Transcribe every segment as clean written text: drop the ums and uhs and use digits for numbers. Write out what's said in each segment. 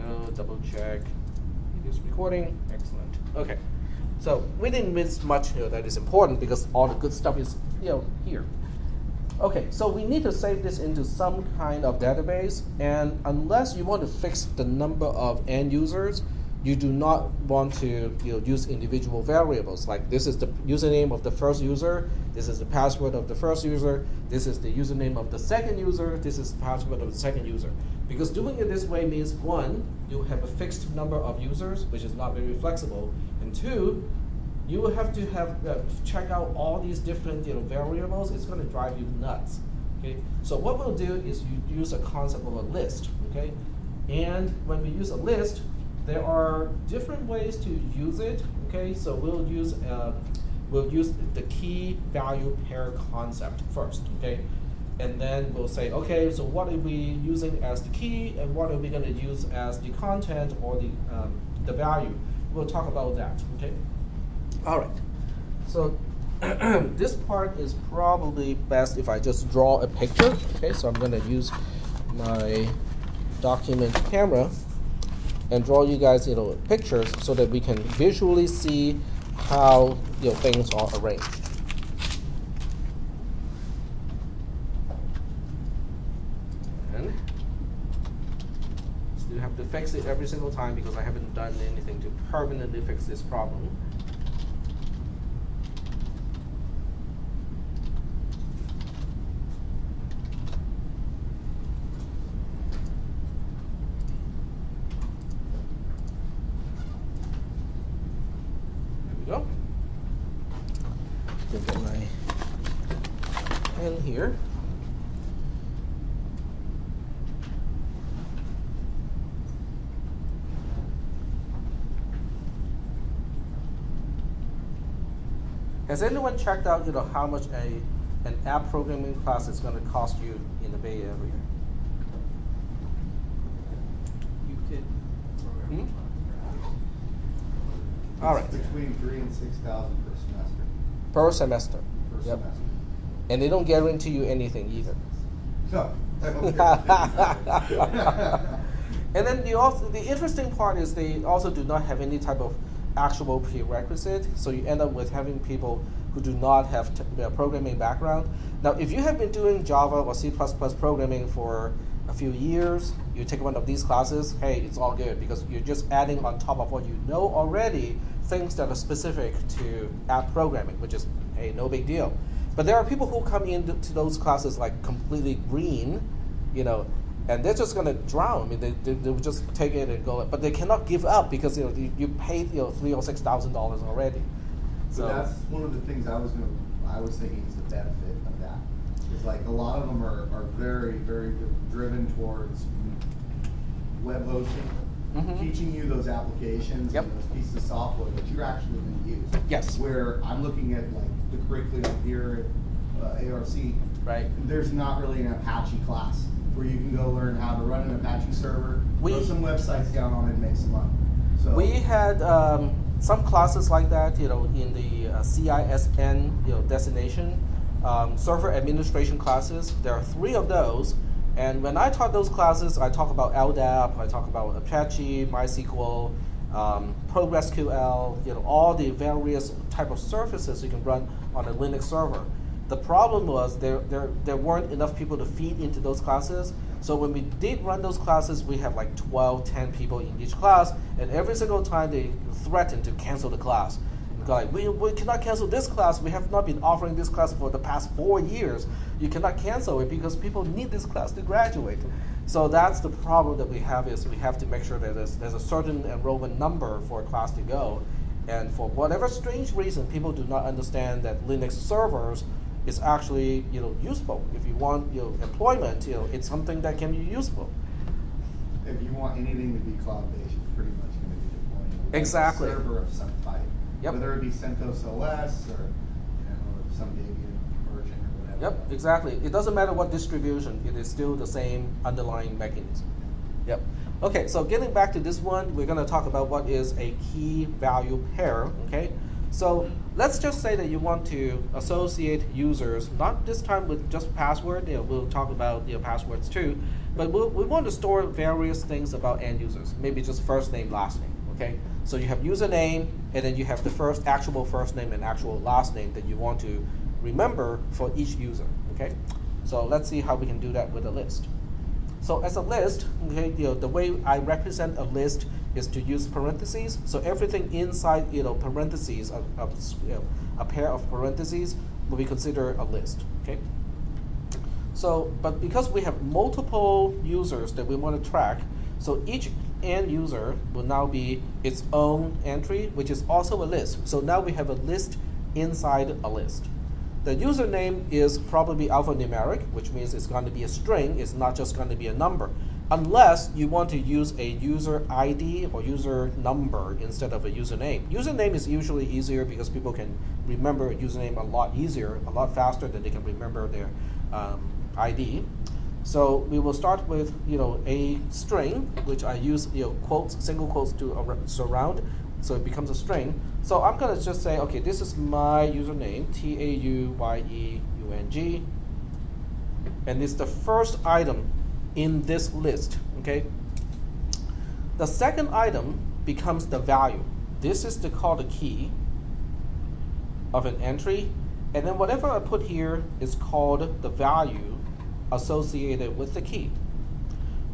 go, double check. It is recording. Excellent. Okay. So we didn't miss much here that is important because all the good stuff is here. Okay, so we need to save this into some kind of database, and unless you want to fix the number of end users, you do not want to use individual variables. Like this is the username of the first user, this is the password of the first user, this is the username of the second user, this is the password of the second user. Because doing it this way means, one, you have a fixed number of users, which is not very flexible, and two, you will have to check out all these different variables. It's going to drive you nuts. Okay, so what we'll do is you use a concept of a list. Okay, and when we use a list, there are different ways to use it. Okay, so we'll use the key value pair concept first. Okay, and then we'll say, okay, so what are we using as the key, and what are we going to use as the content or the value? We'll talk about that. Okay. All right, so this part is probably best if I just draw a picture. Okay, so I'm going to use my document camera and draw you guys pictures so that we can visually see how things are arranged. And still have to fix it every single time because I haven't done anything to permanently fix this problem. Go. Get my pen here. Has anyone checked out how much an app programming class is going to cost you in the Bay Area? You could program. All right. Between $3,000 and $6,000 per semester. Per semester. Per semester. And they don't guarantee you anything either. No. I don't guarantee And then the interesting part is they also do not have any type of actual prerequisite, so you end up with having people who do not have programming background. Now, if you have been doing Java or C++ programming for a few years, you take one of these classes, hey, it's all good because you're just adding on top of what you know already things that are specific to app programming, which is, hey, no big deal. But there are people who come into those classes like completely green, and they're just going to drown. I mean, they will just take it and go, but they cannot give up because you paid $3,000 or $6,000 already. So that's one of the things I was thinking is the benefit of that. It's like a lot of them are very, very driven towards web hosting, teaching you those applications and those pieces of software that you're actually going to use. Yes. Where I'm looking at like the curriculum here at ARC. Right. There's not really an Apache class where you can go learn how to run an Apache server, throw some websites down on it, and make some money. So we had some classes like that, in the CISN, designation, server administration classes. There are 3 of those, and when I taught those classes, I talk about LDAP, I talk about Apache, MySQL, PostgreSQL, all the various type of services you can run on a Linux server. The problem was there weren't enough people to feed into those classes. So when we did run those classes, we have like 12, 10 people in each class, and every single time they threatened to cancel the class. Like, we cannot cancel this class. We have not been offering this class for the past 4 years. You cannot cancel it because people need this class to graduate. So that's the problem that we have, is we have to make sure that there's a certain enrollment number for a class to go. And for whatever strange reason, people do not understand that Linux servers is actually useful. If you want employment, it's something that can be useful. If you want anything to be cloud-based, it's pretty much going to be deploying a exactly. server of some type. Yep. Whether it be CentOS OS or some Debian version or whatever. Yep, exactly. It doesn't matter what distribution, it is still the same underlying mechanism. Yep. Okay, so getting back to this one, we're going to talk about what is a key value pair. Okay, so let's just say that you want to associate users, not this time with just password. We'll talk about passwords too, But we want to store various things about end users, maybe just first name, last name, okay? So you have username, and then you have the actual first name and actual last name that you want to remember for each user, okay? So let's see how we can do that with a list. So as a list, okay, the way I represent a list is to use parentheses. So everything inside, parentheses, a pair of parentheses, will be considered a list, okay? So, but because we have multiple users that we want to track, so each end user will now be its own entry, which is also a list. So now we have a list inside a list. The username is probably alphanumeric, which means it's going to be a string. It's not just going to be a number, unless you want to use a user ID or user number instead of a username. Username is usually easier because people can remember a username a lot easier, a lot faster than they can remember their ID. So we will start with a string, which I use quotes, single quotes to surround, so it becomes a string. So I'm going to just say, okay, this is my username, TAUYEUNG, and it's the first item in this list, okay? The second item becomes the value. This is called the key of an entry, and then whatever I put here is called the value associated with the key.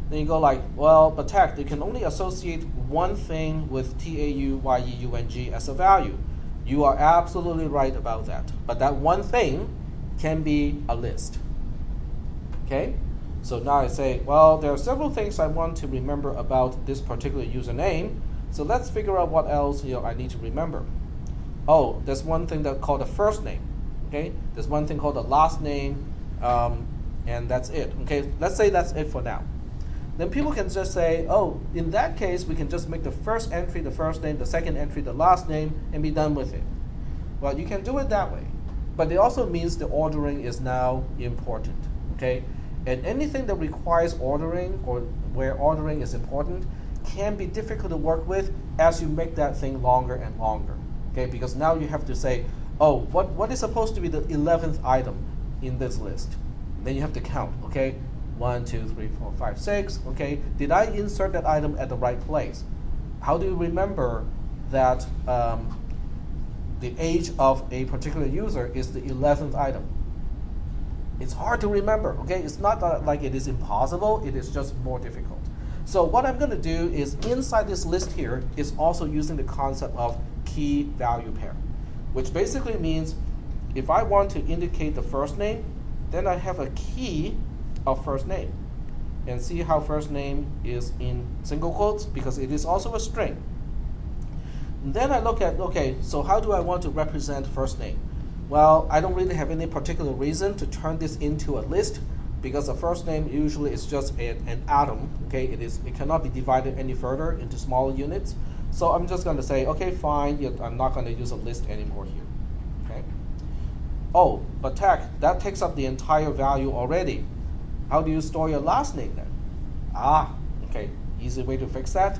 Then you go like, well, but tech, you can only associate one thing with TAUYEUNG as a value. You are absolutely right about that. But that one thing can be a list. Okay? So now I say, well, there are several things I want to remember about this particular username. So let's figure out what else I need to remember. Oh, there's one thing that's called the first name. Okay? There's one thing called the last name. And that's it. Okay, let's say that's it for now. Then people can just say, oh, in that case, we can just make the first entry the first name, the second entry the last name, and be done with it. Well, you can do it that way. But it also means the ordering is now important. Okay, and anything that requires ordering or where ordering is important can be difficult to work with as you make that thing longer and longer. Okay, because now you have to say, oh, what is supposed to be the 11th item in this list? Then you have to count, okay? 1, 2, 3, 4, 5, 6, okay? Did I insert that item at the right place? How do you remember that the age of a particular user is the 11th item? It's hard to remember, okay? It's not like it is impossible, it is just more difficult. So what I'm gonna do is inside this list here is also using the concept of key value pair, which basically means if I want to indicate the first name, then I have a key of first name. And see how first name is in single quotes because it is also a string. And then I look at, okay, so how do I want to represent first name? Well, I don't really have any particular reason to turn this into a list because the first name usually is just an atom, okay? It cannot be divided any further into smaller units. So I'm just going to say, okay, fine, I'm not going to use a list anymore here, okay? Oh, but tech, that takes up the entire value already. How do you store your last name then? Okay, easy way to fix that.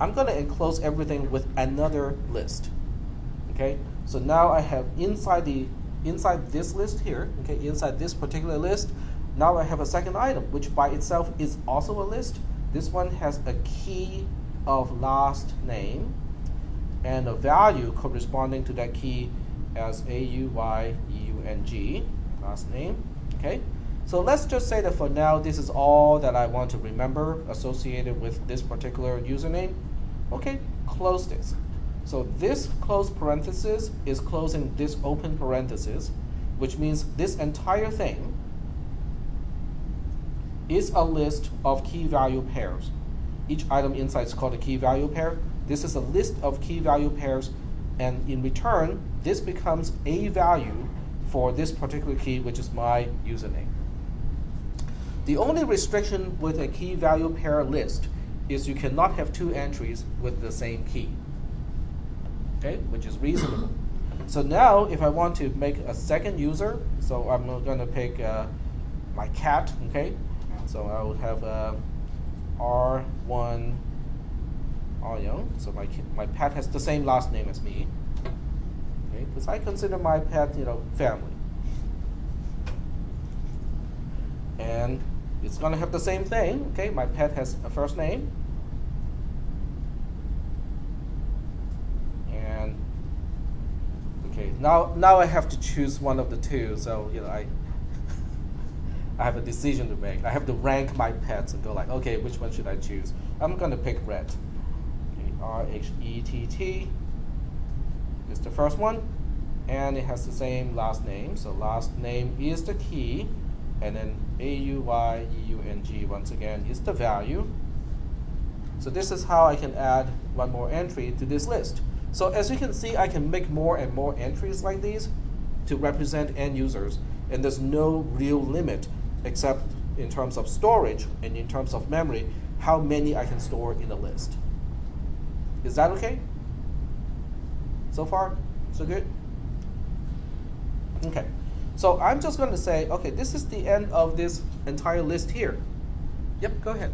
I'm going to enclose everything with another list. Okay, so now I have inside this list here, okay, inside this particular list, now I have a second item, which by itself is also a list. This one has a key of last name and a value corresponding to that key as AUYEUNG, last name, okay? So let's just say that for now, this is all that I want to remember associated with this particular username. Okay, close this. So this close parenthesis is closing this open parenthesis, which means this entire thing is a list of key value pairs. Each item inside is called a key value pair. This is a list of key value pairs, and in return, this becomes a value for this particular key, which is my username. The only restriction with a key value pair list is you cannot have two entries with the same key, okay, which is reasonable. So now if I want to make a second user, so I'm going to pick my cat, okay, so I would have R1 Young. So my pet has the same last name as me, okay, because I consider my pet, family. And it's going to have the same thing. Okay, my pet has a first name. And okay, now I have to choose one of the two. So I have a decision to make. I have to rank my pets and go like, okay, which one should I choose? I'm going to pick Rhett. Okay, R-H-E-T-T is the first one, and it has the same last name. So last name is the key, and then A-U-Y-E-U-N-G once again is the value. So this is how I can add one more entry to this list. So as you can see, I can make more and more entries like these to represent end users, and there's no real limit except in terms of storage and in terms of memory, how many I can store in a list. Is that okay? So far, so good? Okay, so I'm just going to say, okay, this is the end of this entire list here. Yep, go ahead.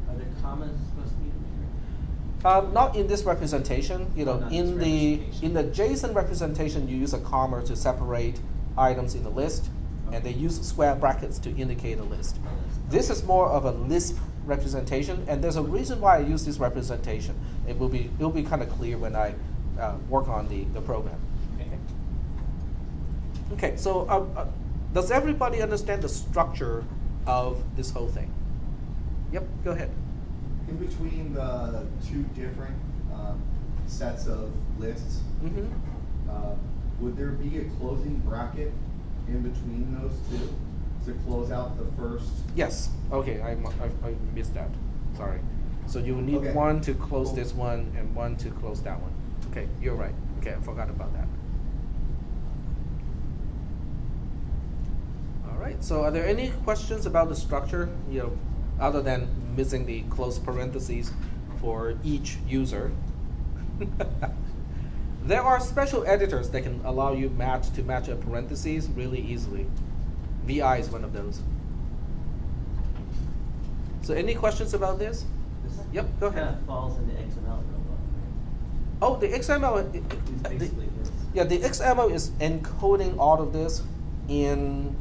Are there commas supposed to be in there? Not in this representation. Not In this the JSON representation, you use a comma to separate items in the list, and they use square brackets to indicate a list. This is more of a Lisp representation, and there's a reason why I use this representation. It will be kind of clear when I work on the program. Okay, so does everybody understand the structure of this whole thing? Yep, go ahead. In between the two different sets of lists, would there be a closing bracket in between those two to close out the first? Yes. Okay, I missed that. Sorry. So you need Okay. one to close this one and one to close that one. Okay, you're right. Okay, I forgot about that. All right. So are there any questions about the structure? Other than missing the close parentheses for each user. There are special editors that can allow you to match a parentheses really easily. VI is one of those. So any questions about this? Yep, go ahead. Kind of falls into XML real well. Oh, the XML. It's basically this. Yeah, the XML is encoding all of this in.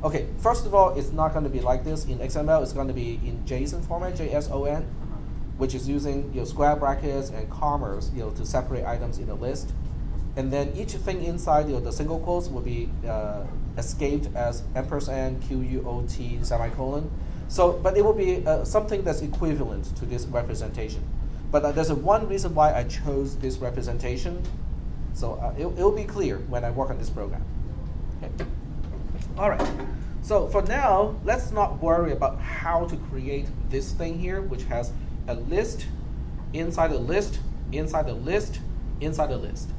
Okay, first of all, it's not going to be like this in XML. It's going to be in JSON format, JSON, which is using square brackets and commas to separate items in a list. And then each thing inside the single quotes will be escaped as ampersand, QUOT, semicolon. So, but it will be something that's equivalent to this representation. But there's one reason why I chose this representation. So it'll be clear when I work on this program. Okay. All right. So for now, let's not worry about how to create this thing here, which has a list, inside a list, inside a list, inside a list.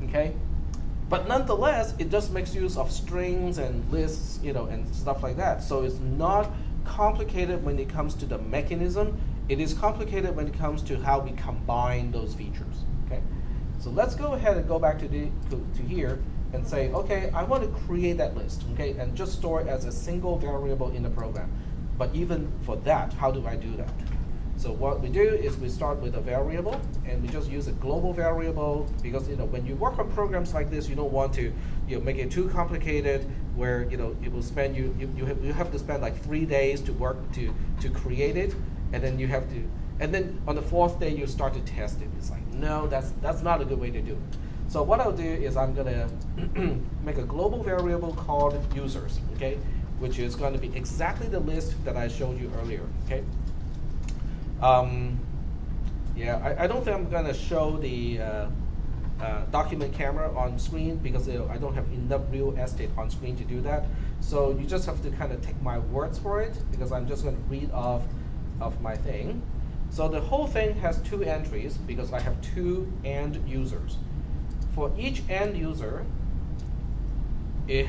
Okay? But nonetheless, it just makes use of strings and lists, and stuff like that. So it's not complicated when it comes to the mechanism. It is complicated when it comes to how we combine those features. Okay? So let's go ahead and go back to here and say, okay, I want to create that list, okay, and just store it as a single variable in the program. But even for that, how do I do that? So what we do is we start with a variable, and we just use a global variable, because when you work on programs like this, you don't want to make it too complicated, where it will spend you have to spend like 3 days to work to create it, and then on the 4th day you start to test it. It's like, no, that's not a good way to do it. So what I'll do is I'm gonna make a global variable called users, okay, which is going to be exactly the list that I showed you earlier, okay. Yeah, I don't think I'm gonna show the document camera on screen, because I don't have enough real estate on screen to do that. So you just have to kind of take my words for it, because I'm just going to read off of my thing. So the whole thing has 2 entries, because I have 2 end users. For each end user, it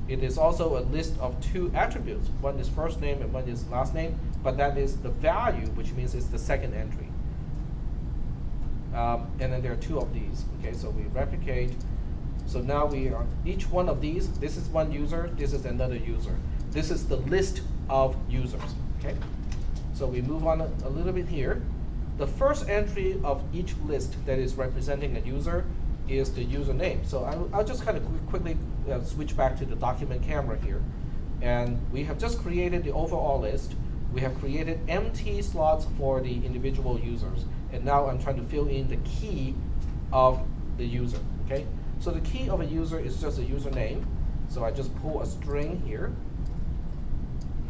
is also a list of 2 attributes. One is first name and one is last name, but that is the value, which means it's the second entry. And then there are 2 of these. Okay, so we replicate. So now we are each one of these. This is one user. This is another user. This is the list of users. Okay, so we move on a little bit here. The first entry of each list that is representing a user is the username. So I'll just kind of quickly switch back to the document camera here. And we have just created the overall list. We have created empty slots for the individual users. And now I'm trying to fill in the key of the user, okay? So the key of a user is just a username. So I just pull a string here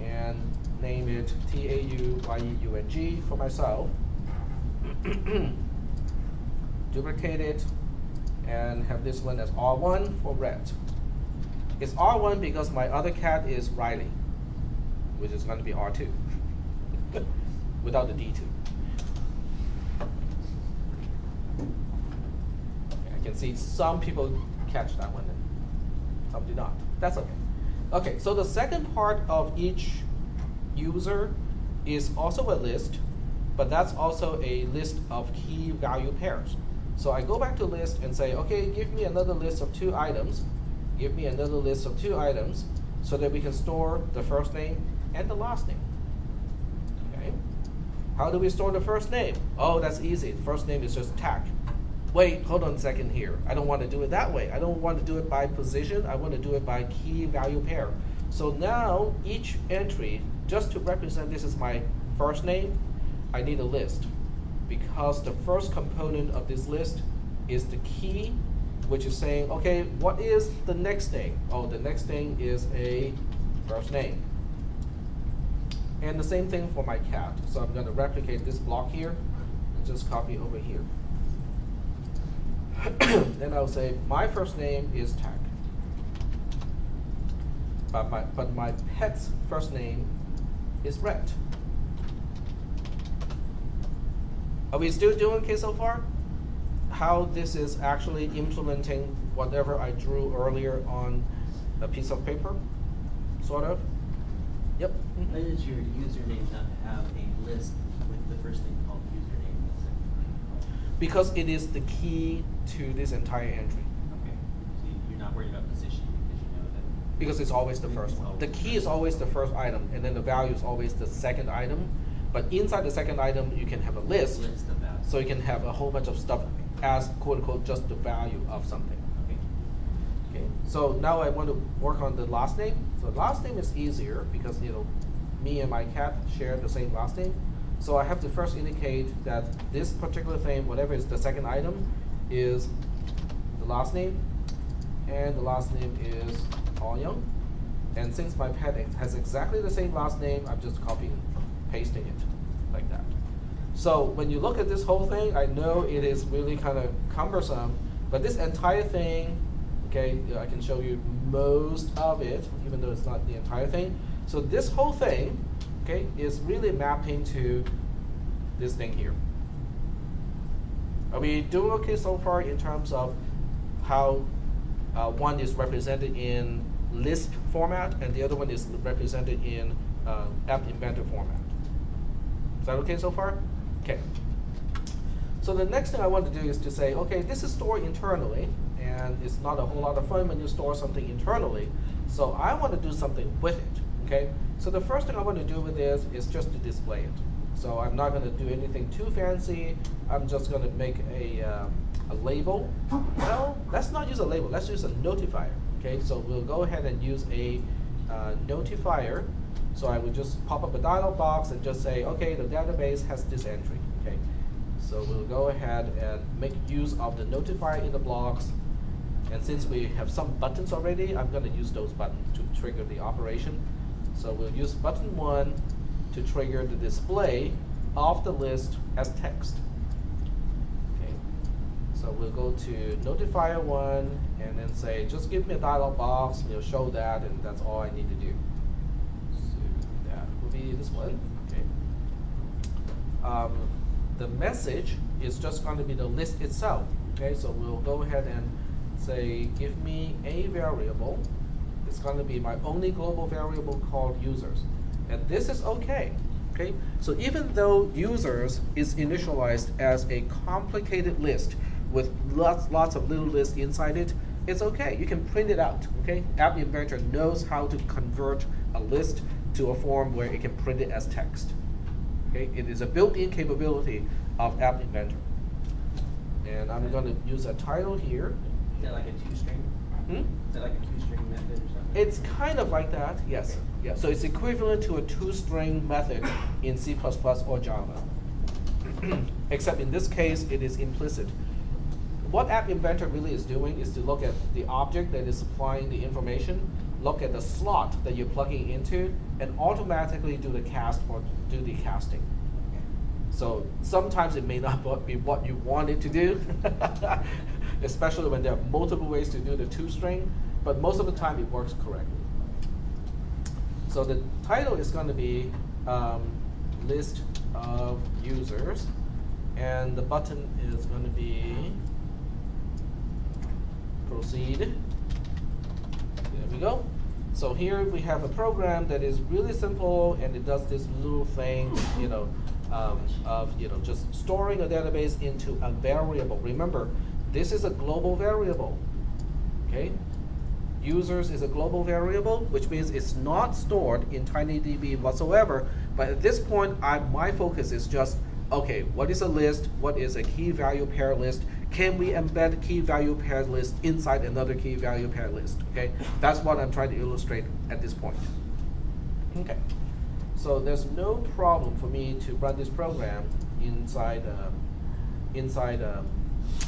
and name it TAUYEUNG for myself. Duplicate it and have this one as R1 for red. It's R1 because my other cat is Riley, which is going to be R2 without the D2. Okay, I can see some people catch that one and some do not. That's okay. Okay, so the second part of each user is also a list, but that's also a list of key value pairs. So I go back to list and say, okay, give me another list of 2 items. Give me another list of 2 items so that we can store the first name and the last name. Okay. How do we store the first name? Oh, that's easy. The first name is just tag. Wait, hold on a second here. I don't want to do it that way. I don't want to do it by position. I want to do it by key value pair. So now each entry, just to represent this is my first name, I need a list. Because the first component of this list is the key, which is saying, okay, what is the next thing? Oh, the next thing is a first name. And the same thing for my cat. So I'm going to replicate this block here and just copy over here. Then I'll say my first name is tag. But my pet's first name is red. Are we still doing okay so far? How this is actually implementing whatever I drew earlier on a piece of paper, sort of? Yep. Why does your username not have a list with the first thing called username and the second thing called? Because it is the key to this entire entry. Okay. So you're not worried about position because you know that. Because it's always the first one. The key is always the first item, and then the value is always the second item. But inside the second item, you can have a list, List of values. so you can have a whole bunch of stuff as quote unquote just the value of something. Okay. Okay. So now I want to work on the last name. So last name is easier because me and my cat share the same last name. So I have to first indicate that this particular thing, whatever is the second item, is the last name, and the last name is Young. And since my pet has exactly the same last name, I'm just copying and pasting it like that. So when you look at this whole thing, I know it is really kind of cumbersome, but this entire thing, okay, I can show you most of it, even though it's not the entire thing. So this whole thing, okay, is really mapping to this thing here. Are we doing okay so far in terms of how one is represented in Lisp format and the other one is represented in App Inventor format? Is that okay so far? Okay. So the next thing I want to do is to say, okay, this is stored internally, and it's not a whole lot of fun when you store something internally. So I want to do something with it. Okay. So the first thing I want to do with this is just to display it. So I'm not going to do anything too fancy. I'm just going to make a label. Well, let's not use a label. Let's use a notifier. Okay. So we'll go ahead and use a notifier. So I would just pop up a dialog box and just say, okay, the database has this entry. Okay. So we'll go ahead and make use of the notifier in the blocks. And since we have some buttons already, I'm going to use those buttons to trigger the operation. So we'll use button 1 to trigger the display of the list as text. Okay. So we'll go to notifier 1 and then say, just give me a dialog box, show that, and that's all I need to do. So that will be this one. Okay. The message is just going to be the list itself. Okay, so we'll go ahead and say, give me a variable. It's going to be my only global variable called users. And this is okay. Okay, so even though users is initialized as a complicated list with lots of little lists inside it, it's okay. You can print it out. Okay, App Inventor knows how to convert a list to a form where it can print it as text. Okay, it is a built-in capability of App Inventor. And I'm going to use a title here. Is that like a 2-string? Hmm? Is that like a toString method or something? It's kind of like that, yes. Okay. Yeah, so it's equivalent to a toString method in C++ or Java. Except in this case, it is implicit. What App Inventor really is doing is to look at the object that is supplying the information, look at the slot that you're plugging into, and automatically do the cast or do the casting. So sometimes it may not be what you want it to do, especially when there are multiple ways to do the toString, but most of the time it works correctly. So the title is going to be list of users, and the button is going to be proceed. There we go. So here we have a program that is really simple, and it does this little thing, of just storing a database into a variable. Remember, this is a global variable. Okay. Users is a global variable, which means it's not stored in TinyDB whatsoever. But at this point, my focus is just, okay, what is a list? What is a key value pair list? Can we embed key value pair list inside another key value pair list? Okay, that's what I'm trying to illustrate at this point. Okay, so there's no problem for me to run this program inside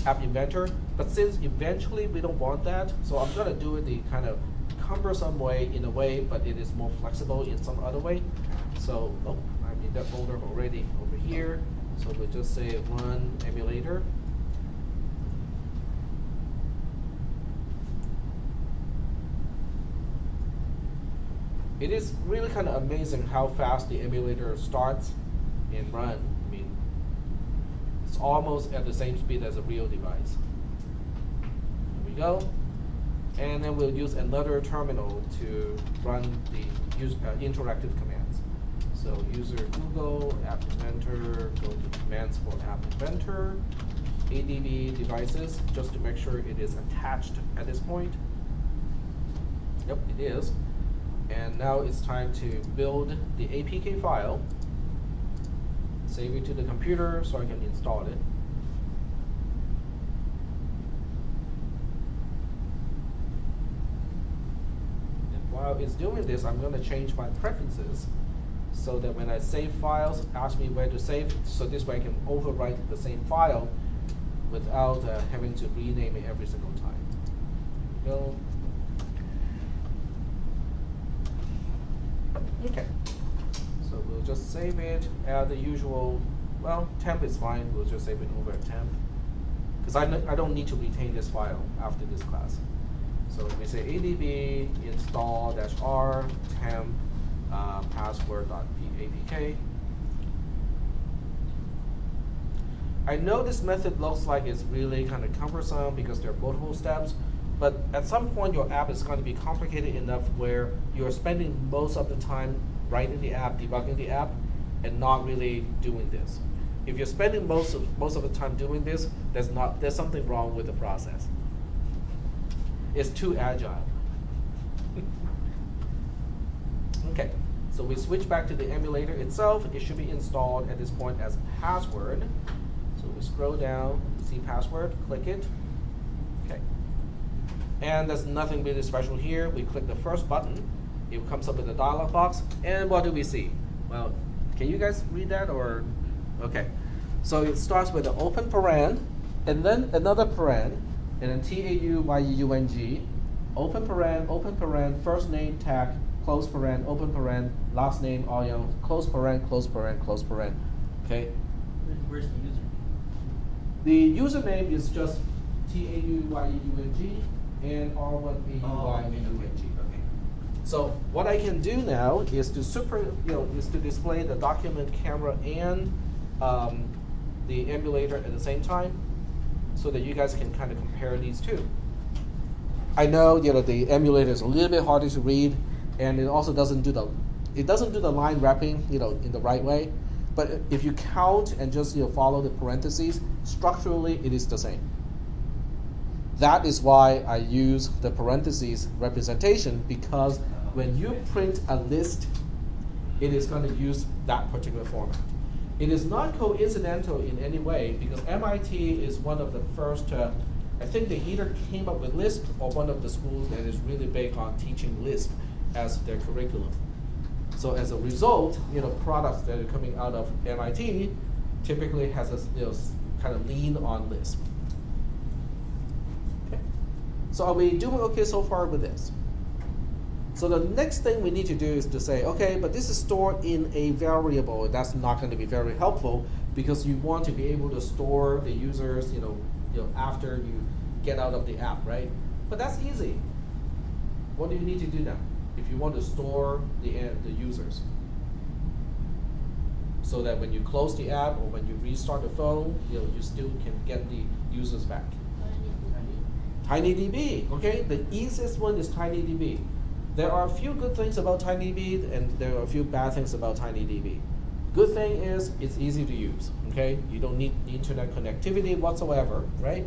App Inventor, but since eventually we don't want that, so I'm going to do it the kind of cumbersome way in a way, but it is more flexible in some other way. So, I'm in that folder already over here, so we'll just say run emulator. It is really kind of amazing how fast the emulator starts and runs. I mean, it's almost at the same speed as a real device. There we go. And then we'll use another terminal to run the interactive commands. So user Google, App Inventor, go to commands for App Inventor, ADB devices, just to make sure it is attached at this point. Yep, it is. And now it's time to build the APK file. Save it to the computer so I can install it. And while it's doing this, I'm going to change my preferences so that when I save files, ask me where to save, so this way I can overwrite the same file without having to rename it every single time. There we go. Okay, so we'll just save it at the usual, well, temp is fine, we'll just save it over at temp. Because I don't need to retain this file after this class. So we say adb install-r temp password.apk. I know this method looks like it's really kind of cumbersome because there are multiple steps, but at some point your app is going to be complicated enough where you're spending most of the time writing the app, debugging the app, and not really doing this. If you're spending most of the time doing this, there's something wrong with the process. It's too agile. Okay, so we switch back to the emulator itself. It should be installed at this point as password. So we scroll down, see password, click it. Okay. And there's nothing really special here. We click the first button. It comes up with a dialog box. And what do we see? Well, can you guys read that or? Okay. So it starts with an open paren, and then another paren, and then tauyeung, open paren, first name tag, close paren, open paren, last name aoyang, close paren, close paren, close paren. Okay. Where's the user? The username is just tauyeung and r1auyeung. Okay. So what I can do now is to display the document camera and the emulator at the same time, so that you guys can kind of compare these two. I know the emulator is a little bit harder to read, and it also doesn't do the line wrapping in the right way. But if you count and just follow the parentheses, structurally it is the same. That is why I use the parentheses representation, because when you print a list, it is going to use that particular format. It is not coincidental in any way, because MIT is one of the first I think they either came up with Lisp or one of the schools that is really big on teaching Lisp as their curriculum. So as a result, products that are coming out of MIT typically has a kind of lean on Lisp. Okay. So are we doing okay so far with this? So the next thing we need to do is to say, okay, but this is stored in a variable. That's not going to be very helpful because you want to be able to store the users, after you get out of the app, right? But that's easy. What do you need to do now if you want to store the users? So that when you close the app or when you restart the phone, you still can get the users back. TinyDB, okay? The easiest one is TinyDB. There are a few good things about TinyDB and there are a few bad things about TinyDB. Good thing is it's easy to use, okay? You don't need internet connectivity whatsoever, right?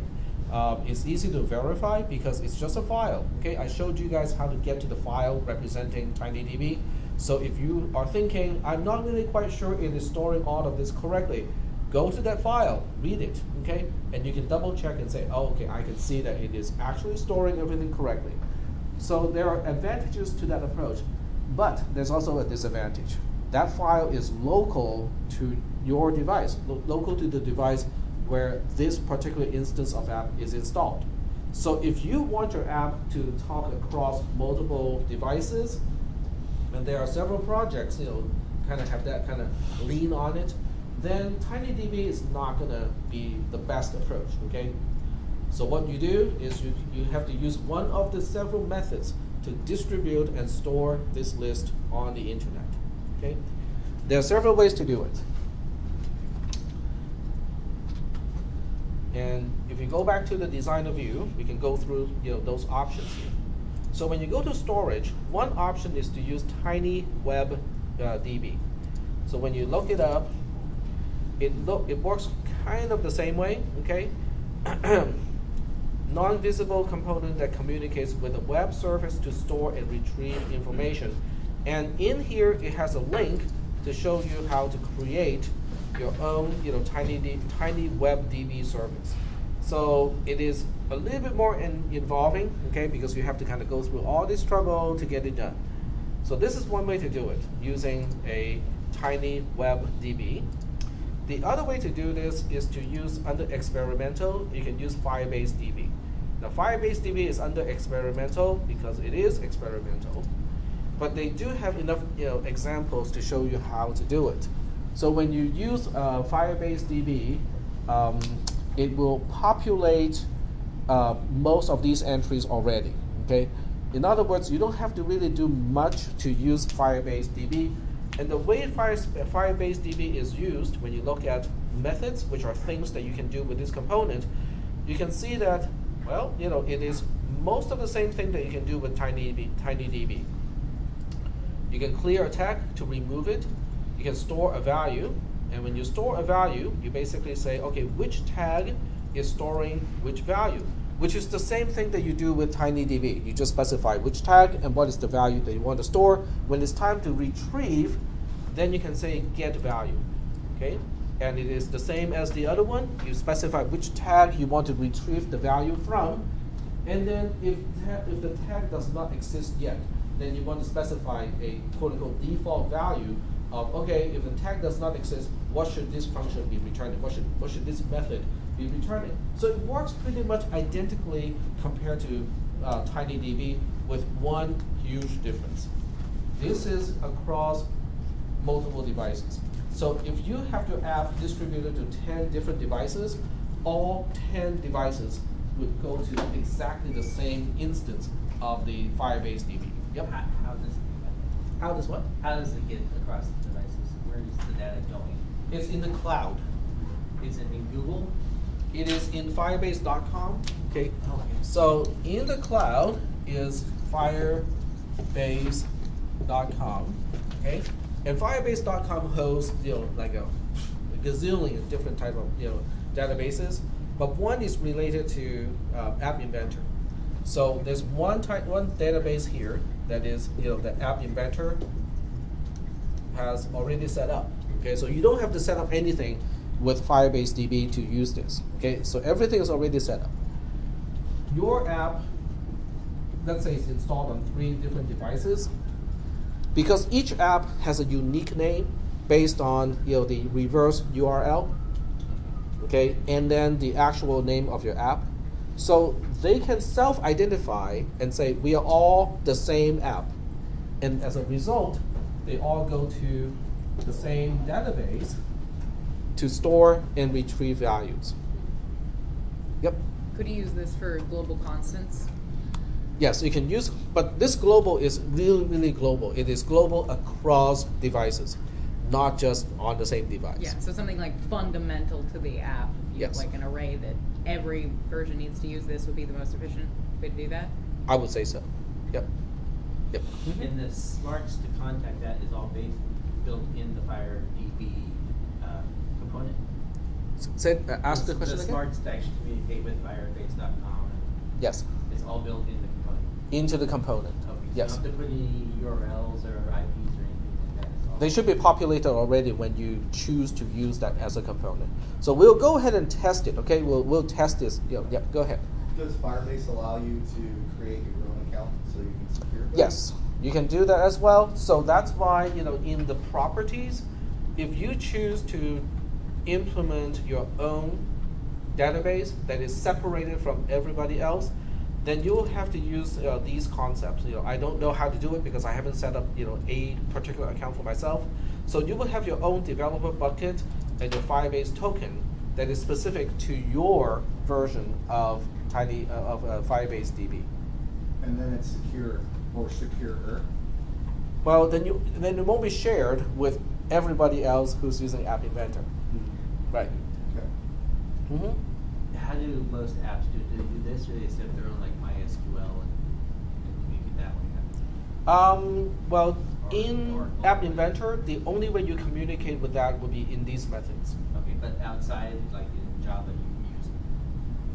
It's easy to verify because it's just a file, okay? I showed you guys how to get to the file representing TinyDB. So if you are thinking, I'm not really quite sure it is storing all of this correctly, go to that file, read it, okay? And you can double check and say, oh, okay, I can see that it is actually storing everything correctly. So there are advantages to that approach, but there's also a disadvantage. That file is local to your device, local to the device where this particular instance of app is installed. So if you want your app to talk across multiple devices, and there are several projects, kind of have that kind of lean on it, then TinyDB is not going to be the best approach, okay? So what you do is you have to use one of the several methods to distribute and store this list on the internet, okay? There are several ways to do it. And if you go back to the designer view, we can go through those options here. So when you go to storage, one option is to use TinyWebDB. So when you look it up, it works kind of the same way, okay? Non-visible component that communicates with a web service to store and retrieve information. And in here, it has a link to show you how to create your own TinyWebDB service. So it is a little bit more involving, okay, because you have to kind of go through all this trouble to get it done. So this is one way to do it, using a TinyWebDB. The other way to do this is to use under experimental, you can use Firebase DB. Now Firebase DB is under experimental because it is experimental, but they do have enough examples to show you how to do it. So when you use Firebase DB, it will populate most of these entries already, okay? In other words, you don't have to really do much to use Firebase DB. And the way Firebase DB is used, when you look at methods, which are things that you can do with this component, you can see that, well, it is most of the same thing that you can do with TinyDB. You can clear a tag to remove it. You can store a value. And when you store a value, you basically say, okay, which tag is storing which value, which is the same thing that you do with TinyDB. You just specify which tag and what is the value that you want to store. When it's time to retrieve, then you can say get value, okay? And it is the same as the other one. You specify which tag you want to retrieve the value from, and then if the tag does not exist yet, then you want to specify a quote-unquote default value of, okay, if the tag does not exist, what should this function be returning? What should this method be returning? So it works pretty much identically compared to TinyDB with one huge difference. This is across multiple devices. So if you have your app distributed to 10 different devices, all 10 devices would go to exactly the same instance of the Firebase DB. Yep. How does what? How does it get across the devices? Where is the data going? It's in the cloud. Is it in Google? It is in Firebase.com. Okay. So in the cloud is Firebase.com. Okay. And Firebase.com hosts like a gazillion different type of databases, but one is related to App Inventor. So there's one database here that is the App Inventor has already set up. Okay, so you don't have to set up anything with Firebase DB to use this. Okay, so everything is already set up. your app, let's say it's installed on 3 different devices, because each app has a unique name based on the reverse URL, okay, and then the actual name of your app. So they can self-identify and say we are all the same app, and as a result, they all go to the same database to store and retrieve values. Yep. Could you use this for global constants? Yes, you can use, but this global is really, really global. It is global across devices, not just on the same device. Yeah, so something like fundamental to the app. If you have Yes. like an array that every version needs to use this would be the most efficient way to do that? I would say so. Yep. Yep. And the smarts to contact that is all built in the FireDB component. Ask the question The again. smarts to actually communicate with Firebase.com. Yes, It's all built in the component. into the component. Okay, so Yes. you don't have to put any URLs or IPs or anything like that. It's all They should be populated already when you choose to use that as a component. So we'll go ahead and test it. Okay, we'll test this. Go ahead. Does Firebase allow you to create your own account so you can secure it? Yes, you can do that as well. So that's why in the properties, if you choose to implement your own database that is separated from everybody else, then you'll have to use these concepts. I don't know how to do it because I haven't set up a particular account for myself. So you will have your own developer bucket and your Firebase token that is specific to your version of Firebase DB. And then it's secure or securer. Well, then it won't be shared with everybody else who's using App Inventor. Right. Okay. Mm-hmm. How do most apps do this, or they set their own like MySQL and communicate that way? Well, Or in App Inventor, the only way you communicate with that would be in these methods. Okay, but outside, like in Java, you use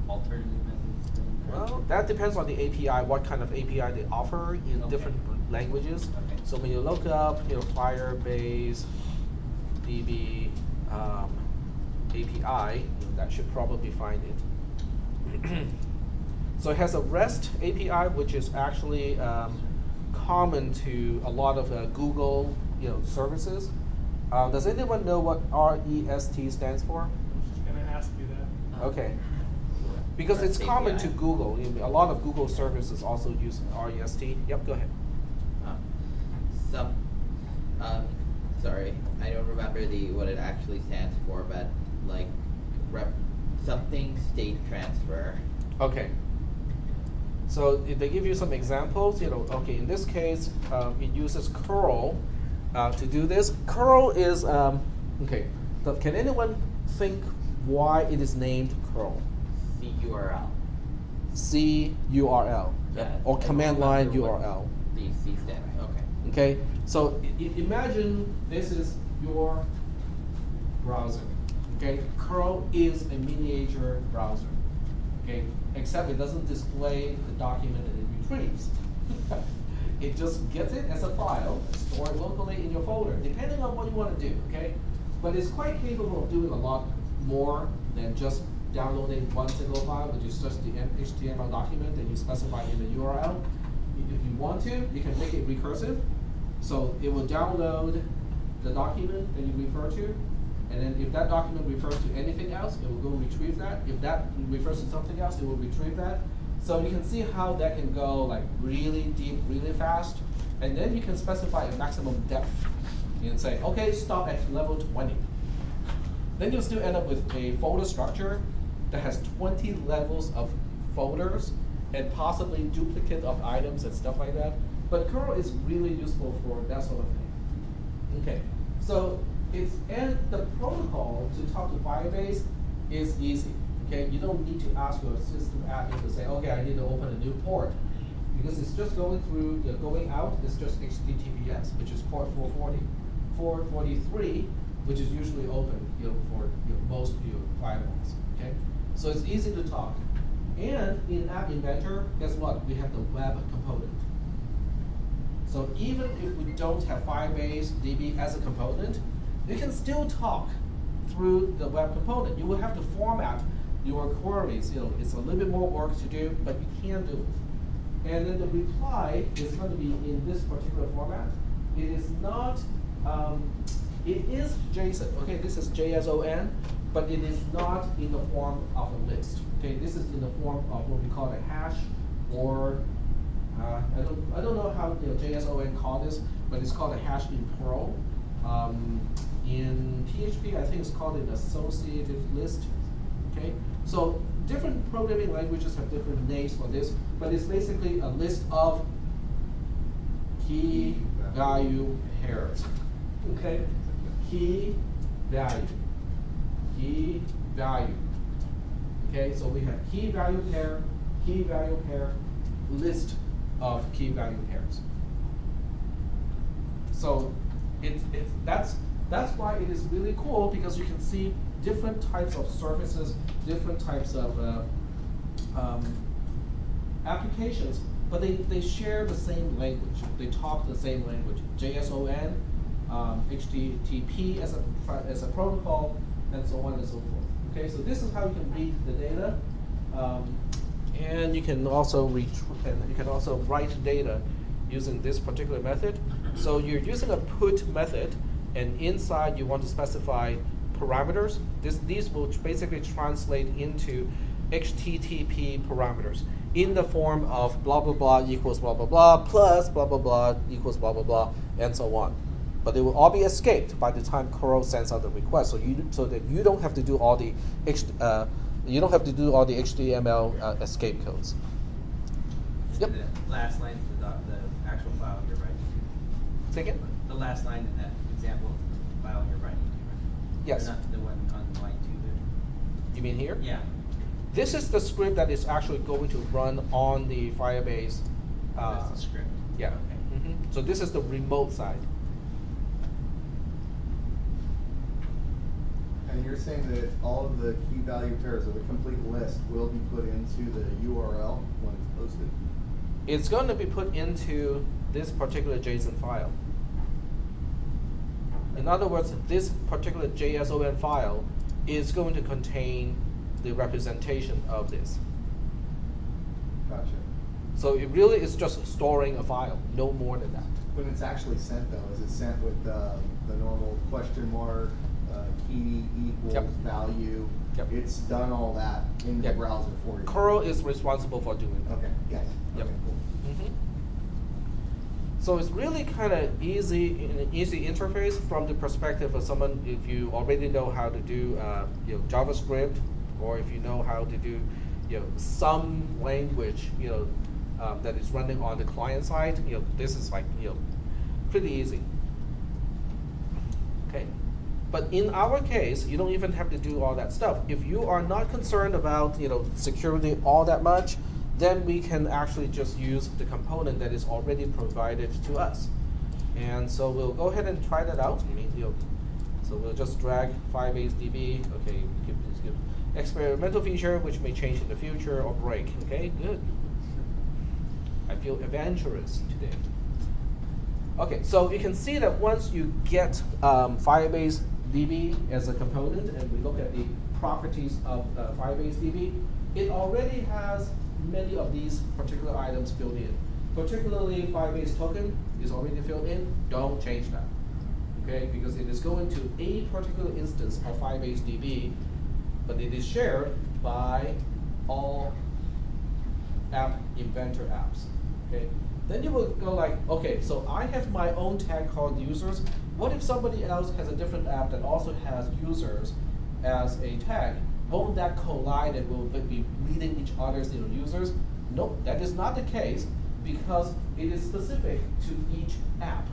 alternative methods. Then, right? Well, that depends on the API, what kind of API they offer in Okay. different languages. Okay. So when you look up, Firebase DB API, that should probably find it. So it has a REST API, which is actually common to a lot of Google services. Does anyone know what REST stands for? I'm just going to ask you that. Okay. Because it's REST common API. to Google. A lot of Google services also use REST. Yep, go ahead. Sorry, I don't remember what it actually stands for, but like something state transfer. Okay. So if they give you some examples, okay, in this case, it uses curl to do this. Curl is, okay, so can anyone think why it is named curl? CURL. CURL, Yeah, or I command line remember what URL. The C stand. Okay. Okay, so imagine this is your browser. Okay, curl is a miniature browser. Okay, except it doesn't display the document that it retrieves. It just gets it as a file, store it locally in your folder, depending on what you want to do. Okay, but it's quite capable of doing a lot more than just downloading one single file, which is just the HTML document that you specify in the URL. If you want to, you can make it recursive. So it will download the document that you refer to, and then if that document refers to anything else, it will go retrieve that. If that refers to something else, it will retrieve that. So you can see how that can go like really deep, really fast. And then you can specify a maximum depth. You can say, okay, stop at level 20. Then you'll still end up with a folder structure that has 20 levels of folders and possibly duplicate of items and stuff like that. But curl is really useful for that sort of thing. Okay, so and the protocol to talk to Firebase is easy. Okay, you don't need to ask your system admin to say, okay, I need to open a new port, because it's just going through, going out, it's just HTTPS, which is port 440. 443, which is usually open, for most firewalls. Okay, so it's easy to talk. And in App Inventor, guess what? We have the web component. So even if we don't have Firebase DB as a component, you can still talk through the web component. You will have to format your queries, it's a little bit more work to do, but you can do it. And then the reply is going to be in this particular format. It is not, it is JSON. Okay, this is JSON, but it is not in the form of a list. Okay, this is in the form of what we call a hash, or I don't know how JSON call this, but it's called a hash in Perl. In PHP, I think it's called an associative list. Okay, so different programming languages have different names for this, but it's basically a list of key value pairs. Okay, key value. Okay, so we have key value pair, list of key value pairs. So that's why it is really cool, because you can see different types of services, different types of applications, but they share the same language. They talk the same language. JSON, HTTP as a protocol, and so on and so forth. Okay, so this is how you can read the data, and you can also write data using this particular method. So you're using a put method, and inside you want to specify parameters. These will basically translate into HTTP parameters in the form of blah blah blah equals blah blah blah plus blah blah blah equals blah blah blah, and so on. But they will all be escaped by the time Curl sends out the request, so that you don't have to do all the HTML escape codes. Yep. The last line is the actual file you're writing to. Say again? The last line in that example of the file you're writing to, right? Yes. Not the one on line 2 there. You mean here? Yeah. This is the script that is actually going to run on the Firebase. That's the script. Yeah. Okay. So this is the remote side. And you're saying that all of the key value pairs of the complete list will be put into the URL when it's posted? It's going to be put into this particular JSON file. In other words, this particular JSON file is going to contain the representation of this. Gotcha. So it really is just storing a file, no more than that. When it's actually sent, though, is it sent with the normal question mark, key equals Yep. value? Yep. It's done all that in the Yep. browser for you. Curl is responsible for doing that. Okay, yes. Yep. Okay, cool. So it's really kind of an easy interface from the perspective of someone, if you already know how to do JavaScript, or if you know how to do some language that is running on the client side. This is like pretty easy. Okay, but in our case, you don't even have to do all that stuff. If you are not concerned about security all that much, then we can actually just use the component that is already provided to us. And so we'll go ahead and try that out. So we'll just drag Firebase DB. Okay, give experimental feature, which may change in the future or break. Okay, good. I feel adventurous today. Okay, so you can see that once you get Firebase DB as a component, and we look at the properties of Firebase DB, it already has many of these particular items filled in. Particularly Firebase token is already filled in. Don't change that, okay? Because it is going to a particular instance of Firebase DB, but it is shared by all app inventor apps, okay? Then you will go like, okay, so I have my own tag called users. What if somebody else has a different app that also has users as a tag? Won't that collide and will be reading each other's users? Nope, that is not the case, because it is specific to each app.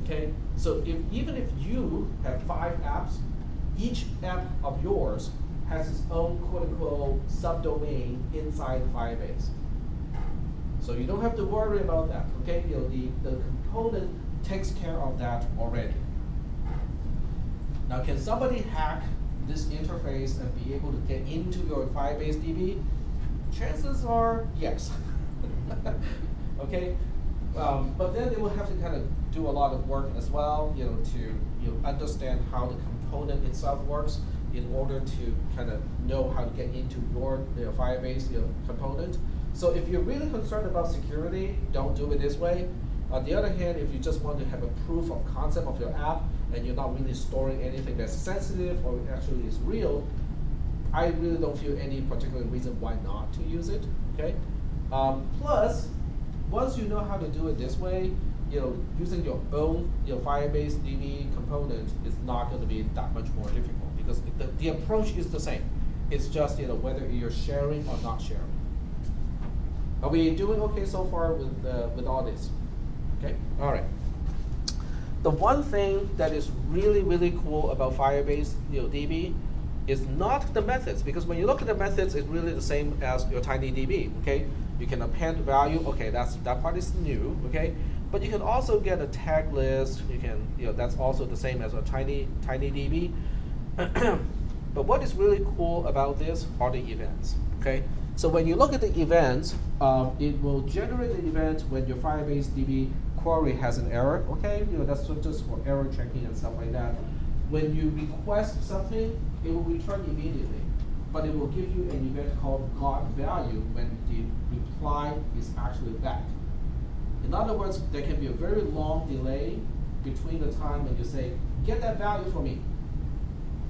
Okay, so even if you have 5 apps, each app of yours has its own quote-unquote subdomain inside Firebase. So you don't have to worry about that. Okay, the component takes care of that already. Now, can somebody hack this interface and be able to get into your Firebase DB? Chances are yes. Okay, but then they will have to kind of do a lot of work as well, to understand how the component itself works. in order to kind of know how to get into your Firebase component. So if you're really concerned about security, don't do it this way. On the other hand, if you just want to have a proof of concept of your app and you're not really storing anything that's sensitive or actually is real, I really don't feel any particular reason why not to use it. Okay. Plus, once you know how to do it this way, using your own Firebase DB component is not going to be that much more difficult because the approach is the same. It's just whether you're sharing or not sharing. Are we doing okay so far with all this? Okay. All right. The one thing that is really, really cool about Firebase DB is not the methods, because when you look at the methods, it's really the same as your TinyDB. Okay. You can append value. Okay, that part is new. Okay. But you can also get a tag list. You can, that's also the same as a TinyDB. But what is really cool about this are the events. Okay. So when you look at the events, it will generate the event when your Firebase DB query has an error. Okay, that's just for error checking and stuff like that. When you request something, it will return immediately, but it will give you an event called got value when the reply is actually back. In other words, there can be a very long delay between the time when you say, get that value for me.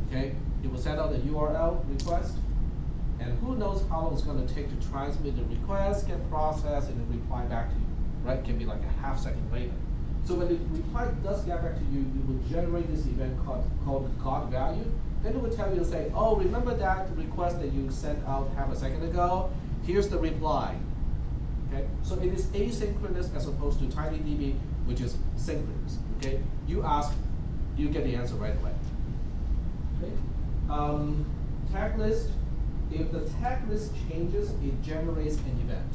Okay, it will send out the URL request, and who knows how long it's going to take to transmit the request, get processed, and then reply back to you. Right? It can be like a half second later. So when the reply does get back to you, it will generate this event called got value. Then it will tell you to say, oh, remember that request that you sent out half a second ago? Here's the reply. Okay? So it is asynchronous as opposed to TinyDB, which is synchronous. Okay? You ask, you get the answer right away. Okay? Tag list. If the tag list changes, it generates an event.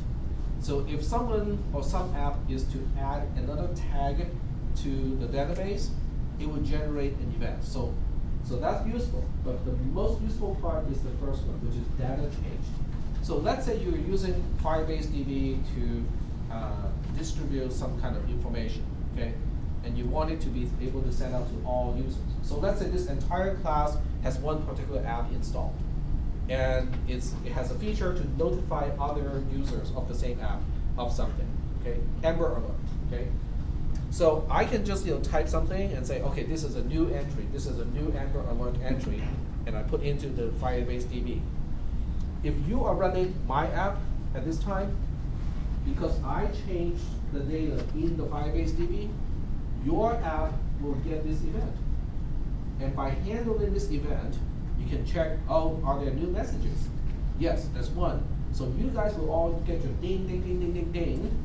So if someone or some app is to add another tag to the database, it will generate an event. So that's useful. But the most useful part is the first one, which is data changed. So let's say you're using Firebase DB to distribute some kind of information, okay? And you want it to be able to send out to all users. So let's say this entire class has one particular app installed. And it has a feature to notify other users of the same app of something, okay? Amber Alert, okay? So I can just type something and say, okay, this is a new entry. This is a new Amber Alert entry, and I put into the Firebase DB. If you are running my app at this time, because I changed the data in the Firebase DB, your app will get this event. And by handling this event, you can check, oh, are there new messages? Yes, there's one. So you guys will all get your ding, ding, ding, ding, ding, ding,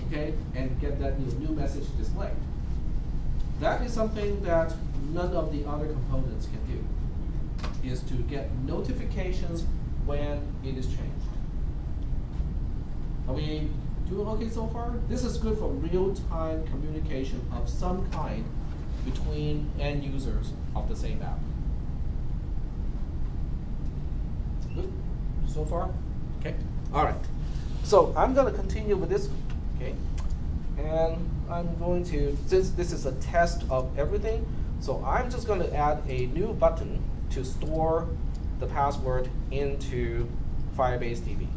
okay, and get that new message displayed. That is something that none of the other components can do, is to get notifications when it is changed. Are we doing okay so far? This is good for real-time communication of some kind between end users of the same app. Good so far? Okay. All right. So I'm going to continue with this. Okay. And I'm going to, since this is a test of everything, so I'm just going to add a new button to store the password into Firebase DB.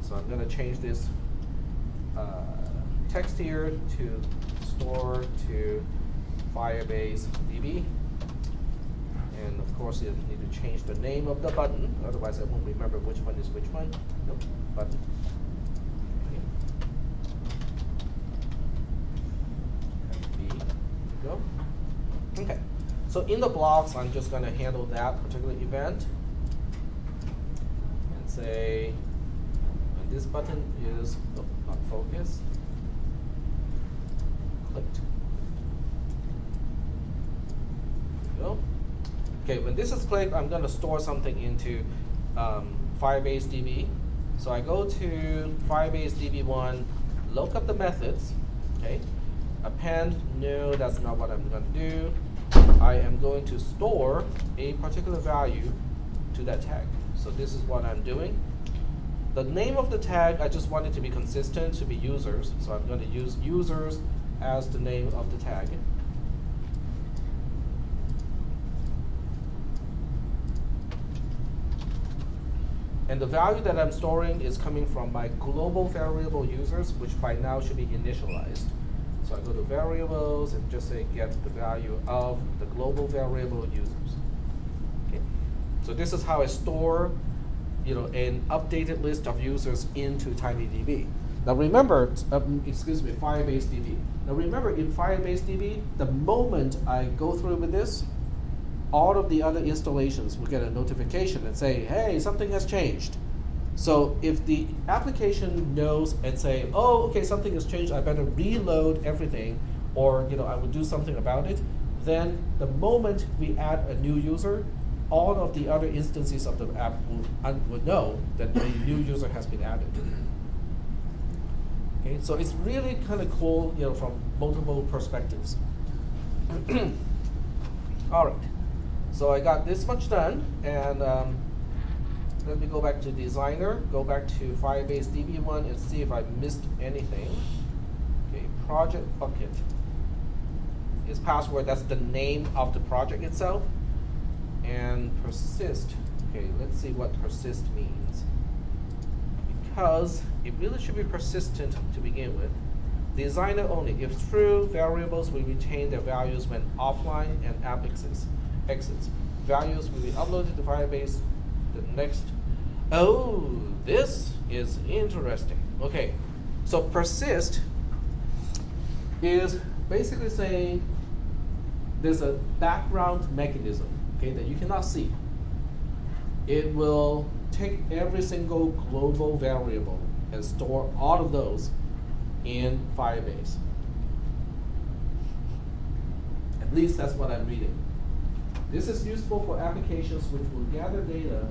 So I'm going to change this text here to store to Firebase DB. And of course, you need to change the name of the button, otherwise I won't remember which one is which one. Nope, button. Okay. Go. Okay. So in the blocks, I'm just going to handle that particular event and say when this button is not focused, clicked. There we go. Okay, when this is clicked, I'm going to store something into Firebase DB. So I go to Firebase DB1, look up the methods, okay, append, no, that's not what I'm going to do. I am going to store a particular value to that tag. So this is what I'm doing. The name of the tag, I just want it to be consistent, to be users. So I'm going to use users as the name of the tag. And the value that I'm storing is coming from my global variable users, which by now should be initialized. So I go to variables and just say get the value of the global variable users. Okay. So this is how I store, an updated list of users into TinyDB. Now remember, Firebase DB. Now remember, in Firebase DB, the moment I go through with this, all of the other installations will get a notification and say, hey, something has changed. So if the application knows and say, oh, okay, something has changed, I better reload everything, or I will do something about it, then the moment we add a new user, all of the other instances of the app will know that a new user has been added. Okay, so it's really kind of cool, from multiple perspectives. All right. So I got this much done, and let me go back to Designer, go back to Firebase DB1 and see if I missed anything. Okay, project bucket. Is password, that's the name of the project itself. And persist, okay, let's see what persist means. Because it really should be persistent to begin with. Designer only, if true, variables will retain their values when offline and app exits. Values will be uploaded to Firebase. The next, oh, this is interesting. Okay, so persist is basically saying there's a background mechanism, okay, that you cannot see. It will take every single global variable and store all of those in Firebase. At least that's what I'm reading. This is useful for applications which will gather data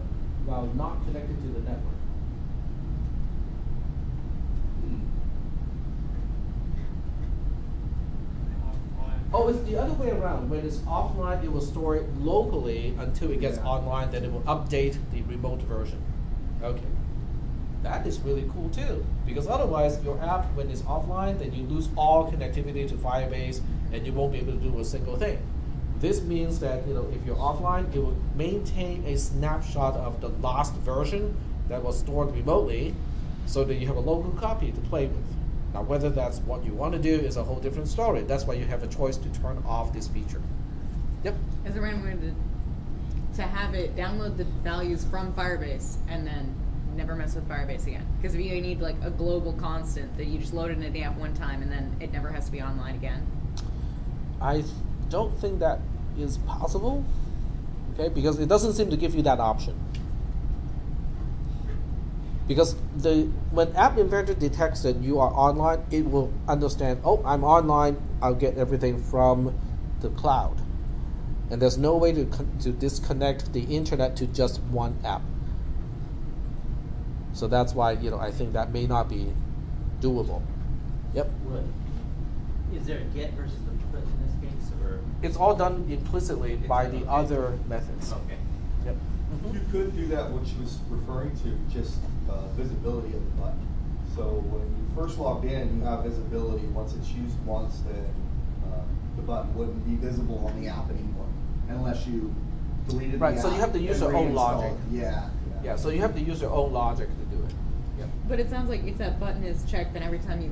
while not connected to the network. Oh, it's the other way around. When it's offline, it will store it locally until it gets online, then it will update the remote version. Okay. That is really cool too, because otherwise your app, when it's offline, then you lose all connectivity to Firebase and you won't be able to do a single thing. This means that if you're offline, it will maintain a snapshot of the last version that was stored remotely, so that you have a local copy to play with. Now, whether that's what you want to do is a whole different story. That's why you have a choice to turn off this feature. Yep. Is there any way to have it download the values from Firebase and then never mess with Firebase again? Because if you need like a global constant that you just load it into the app one time and then it never has to be online again. I don't think that is possible, okay, because it doesn't seem to give you that option. Because when App Inventor detects that you are online, it will understand, oh, I'm online, I'll get everything from the cloud. And there's no way to disconnect the internet to just one app. So that's why, I think that may not be doable. Yep. Is there a get versus a put in this case, or? It's all done implicitly by the other methods. Okay. Yep. You could do that, what she was referring to, just visibility of the button. So when you first logged in, you have visibility. Once it's used once, then the button wouldn't be visible on the app anymore, unless you deleted the app. Right, so you have to use your own logic. Yeah. Yeah, so you have to use your own logic to do it. Yep. But it sounds like if that button is checked, then every time you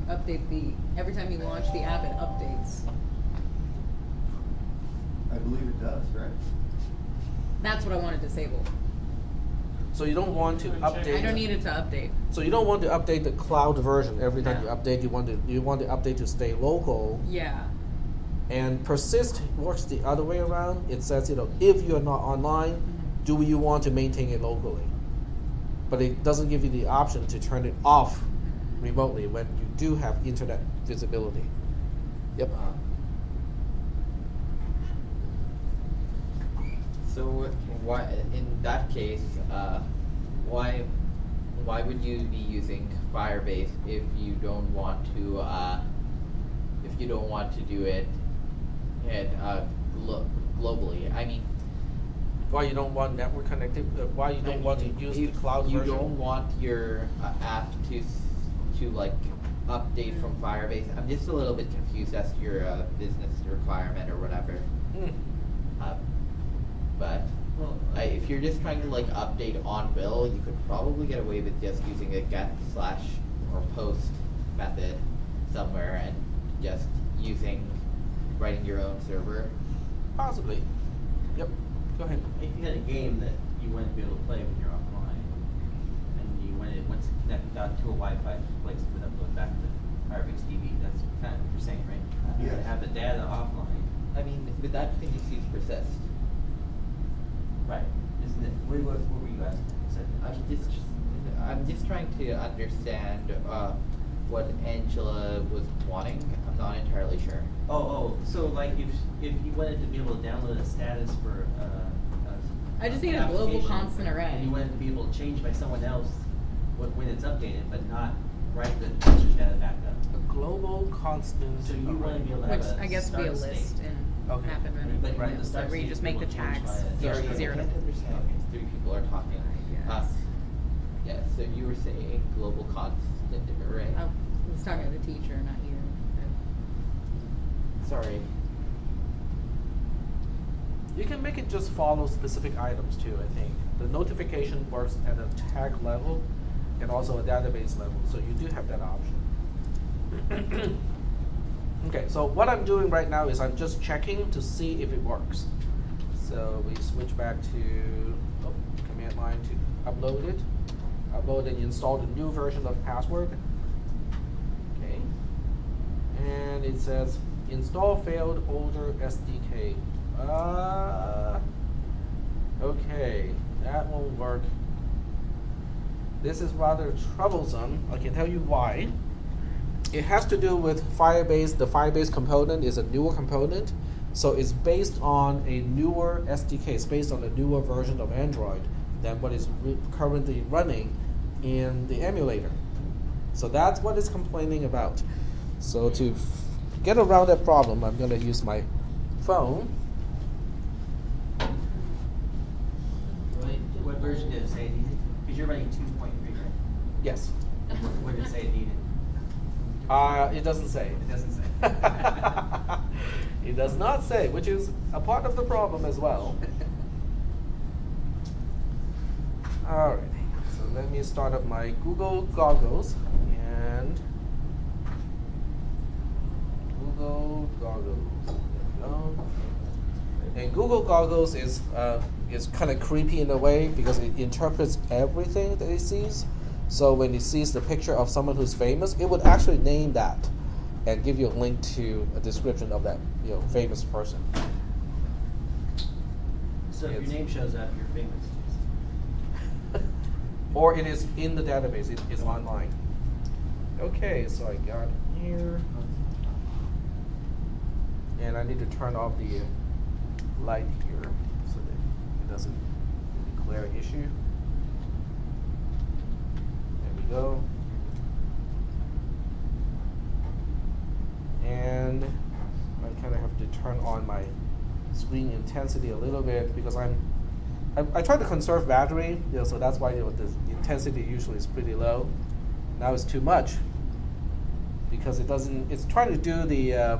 launch the app, it updates. I believe it does, right? That's what I want to disable. So you don't want to update. I don't need it to update. So you don't want to update the cloud version every time No. you update. You want the update to stay local. Yeah. And persist works the other way around. It says, if you're not online, do you want to maintain it locally? But it doesn't give you the option to turn it off remotely when you do have internet visibility. Yep. So why, in that case, why would you be using Firebase if you don't want to do it globally? I mean, Why you don't want network connected? Why you don't want to use the cloud you version? You don't want your app to like update from Firebase. I'm just a little bit confused as to your business requirement or whatever. Hmm. But Well, if if you're just trying to like update on will, you could probably get away with just using a get slash or post method somewhere and just writing your own server. Possibly. Yep. Go ahead. If you had a game that you wanted to be able to play when you're offline, and you wanted once it got to a Wi-Fi place to upload back to Firebase TV, that's kind of what you're saying, right? You Yes. have the data offline. I mean, with that you can just use persist. Right. Isn't it? What were you asking? You said I'm just trying to understand what Angela was wanting. I'm not entirely sure. So like if you wanted to be able to download a status for I just need an a global application, constant array. and you wanted to be able to change by someone else when it's updated, but not write the message data back up. A global constant. So you want to be able to Which have a I guess would be a start list state. in Okay. half a But minute. you want the So start where you state just to be make the able to change tags by a- Sorry, zero I to can't understand because three people are talking. Yes. Yeah, so you were saying global constant array. I was talking to the teacher, not you. Sorry. You can make it just follow specific items too, I think. The notification works at a tag level and also a database level, so you do have that option. Okay, so what I'm doing right now is I'm just checking to see if it works. So we switch back to command line to upload it. Upload and install the new version of password. Okay. And it says install failed older SDK. Okay, that won't work. This is rather troublesome. I can tell you why. It has to do with Firebase. The Firebase component is a newer component, so it's based on a newer SDK. It's based on a newer version of Android than what is currently running in the emulator. So that's what it's complaining about. So to get around that problem, I'm going to use my phone. What version did it say it needed? Because you're running 2.3, right? Yes. What did it say it needed? It doesn't say. It doesn't say. It does not say, which is a part of the problem as well. Alright, so let me start up my Google goggles and Google goggles. There we go. And Google goggles is kind of creepy in a way because it interprets everything that it sees. So when it sees the picture of someone who's famous, it would actually name that and give you a link to a description of that famous person. So if your name shows up, you're famous. Or it is in the database, it is online. Okay, so I got here. And I need to turn off the light here so that it doesn't declare an issue. There we go. And I kind of have to turn on my screen intensity a little bit because I try to conserve battery, so that's why the intensity usually is pretty low. Now it's too much because it's trying to do the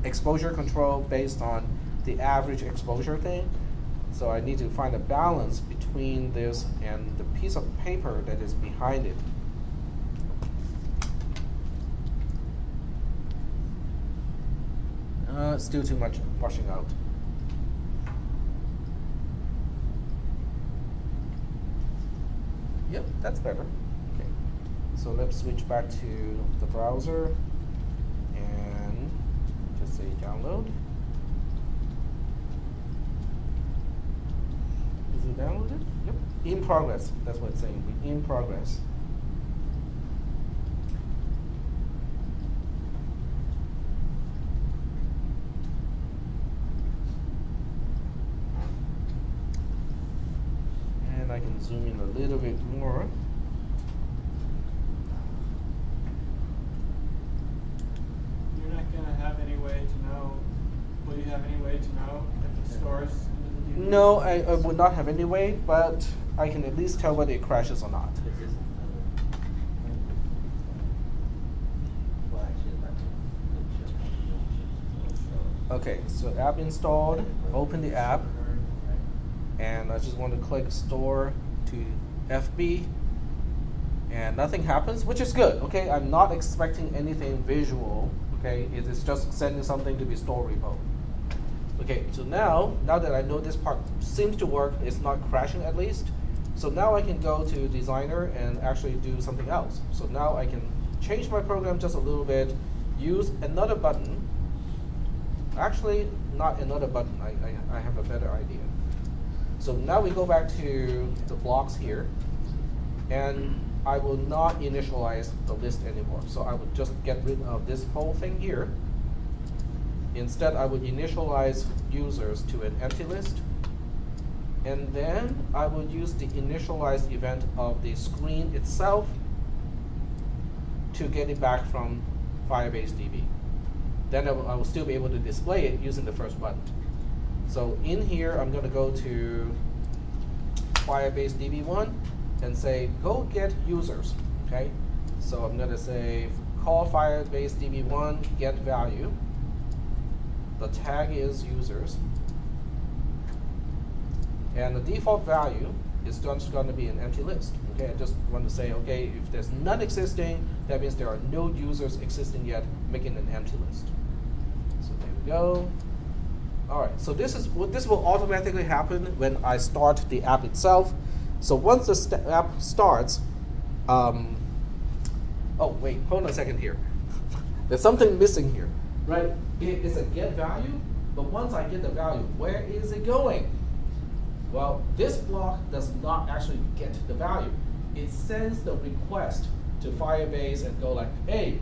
exposure control based on the average exposure thing. So I need to find a balance between this and the piece of paper that is behind it. Still too much washing out. Yep, that's better. Okay, so let's switch back to the browser and just say download. Is it downloaded? Yep. In progress. That's what it's saying. In progress. And I can zoom in a little bit more. You're not gonna have any way to know, will you have any way to know if it stores into the DVD? No, I would not have any way, but I can at least tell whether it crashes or not. This is well, actually, Okay, so app installed, open the app, and I just want to click store to FB, and nothing happens, which is good. Okay, I'm not expecting anything visual. Okay, it is just sending something to be store repo. Okay, so now that I know this part seems to work, it's not crashing at least. So now I can go to designer and actually do something else. So now I can change my program just a little bit, use another button. Actually, not another button, I have a better idea. So now we go back to the blocks here, and I will not initialize the list anymore. So I would just get rid of this whole thing here. Instead, I would initialize users to an empty list. And then I would use the initialize event of the screen itself to get it back from Firebase DB. Then I will still be able to display it using the first button. So in here, I'm going to go to Firebase DB1 and say, go get users. Okay. So I'm going to say, call Firebase DB1, get value. The tag is users. And the default value is just going to be an empty list. Okay, I just want to say, okay, if there's none existing, that means there are no users existing yet, making an empty list. So there we go. All right, so this will automatically happen when I start the app itself. So once the app starts, oh wait, hold on a second here. There's something missing here, right? It is a get value, but once I get the value, where is it going? Well, this block does not actually get the value. It sends the request to Firebase and go like, hey,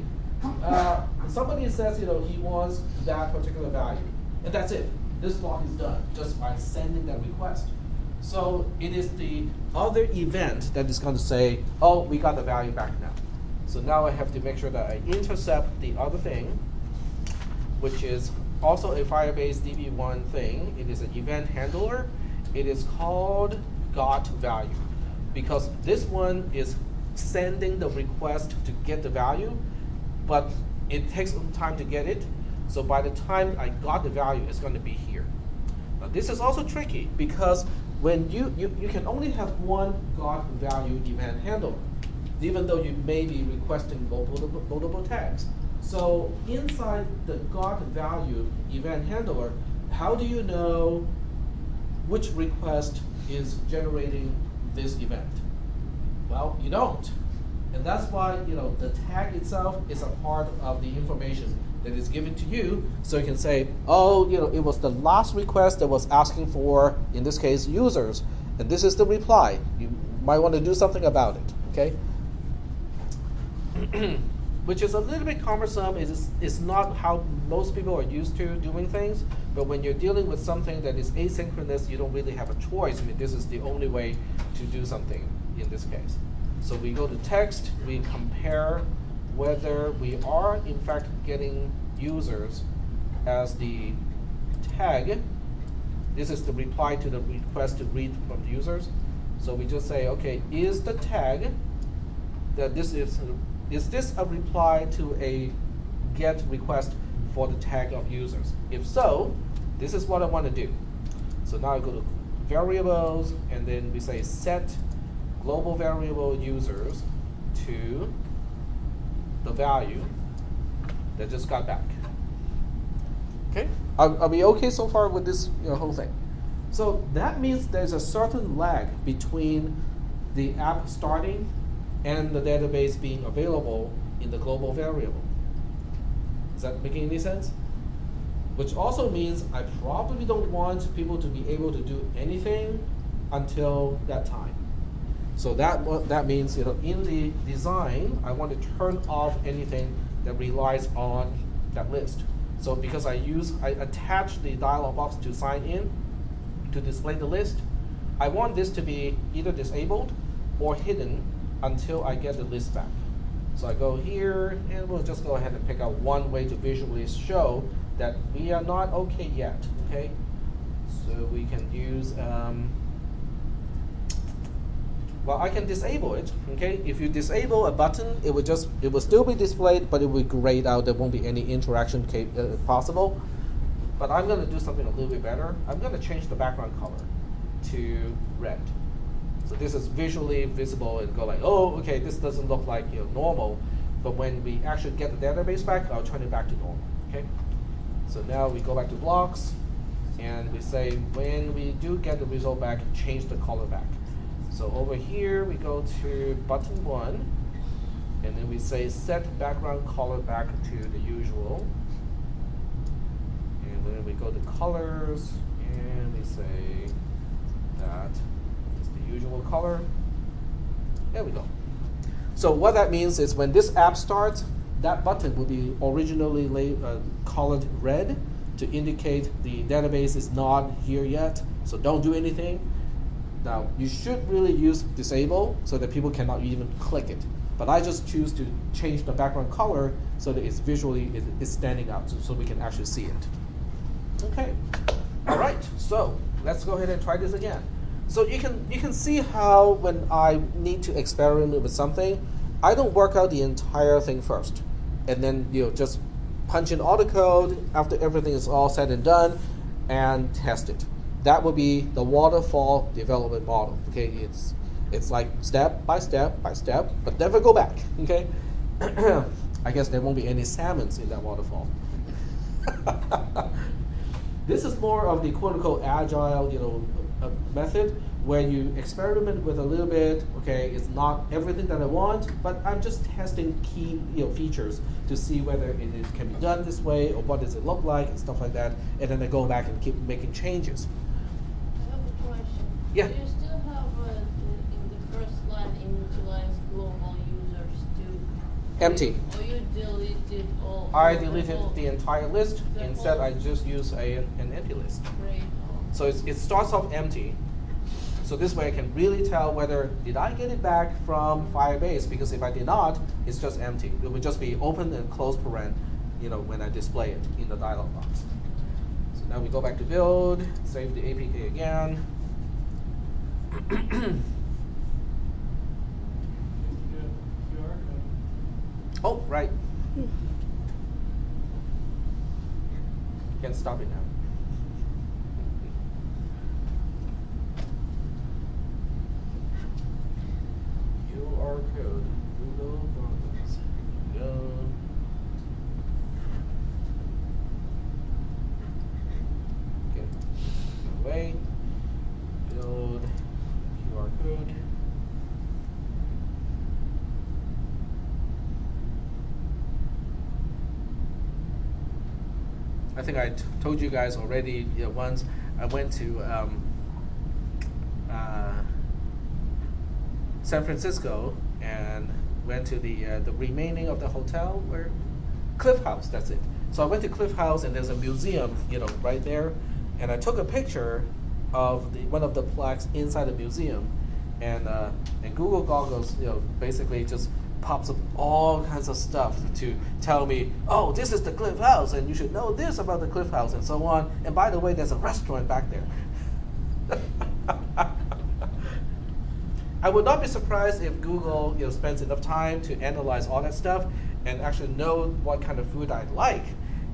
somebody says he wants that particular value, and that's it. This block is done just by sending that request. So it is the other event that is going to say, oh, we got the value back now. So now I have to make sure that I intercept the other thing, which is also a Firebase DB1 thing. It is an event handler. It is called got value, because this one is sending the request to get the value, but it takes some time to get it. So by the time I got the value, it's going to be here. Now this is also tricky, because when you can only have one got value event handler, even though you may be requesting multiple tags. So inside the got value event handler, how do you know which request is generating this event? Well, you don't. And that's why the tag itself is a part of the information that is given to you. So you can say, oh, it was the last request that was asking for, in this case, users. And this is the reply. You might want to do something about it, okay? Which is a little bit cumbersome. It's not how most people are used to doing things. But when you're dealing with something that is asynchronous, you don't really have a choice. I mean, this is the only way to do something in this case. So we go to text, we compare whether we are in fact getting users as the tag. This is the reply to the request to read from the users. So we just say, okay, is the tag that this is this a reply to a get request for the tag of users? If so, this is what I want to do. So now I go to variables, and then we say set global variable users to the value that just got back. Okay, are we okay so far with this whole thing? So that means there's a certain lag between the app starting and the database being available in the global variable. Is that making any sense? Which also means I probably don't want people to be able to do anything until that time. So that means in the design, I want to turn off anything that relies on that list. So because I attach the dialog box to sign in to display the list, I want this to be either disabled or hidden until I get the list back. So I go here, and we'll just go ahead and pick out one way to visually show that we are not okay yet. Okay, so we can use. Well, I can disable it. Okay, if you disable a button, it will still be displayed, but it will grayed out. There won't be any interaction possible. But I'm going to do something a little bit better. I'm going to change the background color. to red. So this is visually visible and go like, oh, okay, this doesn't look like normal. But when we actually get the database back, I'll turn it back to normal. Okay. So now we go back to blocks, and we say when we do get the result back, change the color back. So over here we go to button 1, and then we say set background color back to the usual. And then we go to colors, and we say that is the usual color. There we go. So what that means is when this app starts, that button will be originally colored red to indicate the database is not here yet, so don't do anything. Now, you should really use disable so that people cannot even click it. But I just choose to change the background color so that it's visually it's standing out so we can actually see it. Okay, all right, so let's go ahead and try this again. So you can see how when I need to experiment with something, I don't work out the entire thing first, and then just punch in all the code after everything is all said and done, and test it. That would be the waterfall development model. Okay, it's like step by step by step, but never go back. Okay, I guess there won't be any salmons in that waterfall. This is more of the quote-unquote agile, method where you experiment with a little bit. Okay, it's not everything that I want, but I'm just testing key features to see whether it can be done this way or what does it look like and stuff like that. And then I go back and keep making changes. I have a question. Yeah. Do you still have in the first line initialize global users too? Empty. Or you deleted all? I deleted the entire list. The Instead, whole- I just use an empty list. Great. So it starts off empty. So this way I can really tell whether did I get it back from Firebase, because if I did not, it's just empty. It would just be open and close paren, when I display it in the dialog box. So now we go back to build, save the APK again. Oh, right. Can't stop it now. QR code, Google Docs. There we go. Okay, go away. Build QR code. I think I told you guys already. Once I went to San Francisco and went to the remaining of the hotel where Cliff House. That's it. So I went to Cliff House and there's a museum, right there, and I took a picture of one of the plaques inside the museum, and Google Goggles, basically just pops up all kinds of stuff to tell me, oh, this is the Cliff House, and you should know this about the Cliff House, and so on. And by the way, there's a restaurant back there. I would not be surprised if Google spends enough time to analyze all that stuff and actually know what kind of food I like.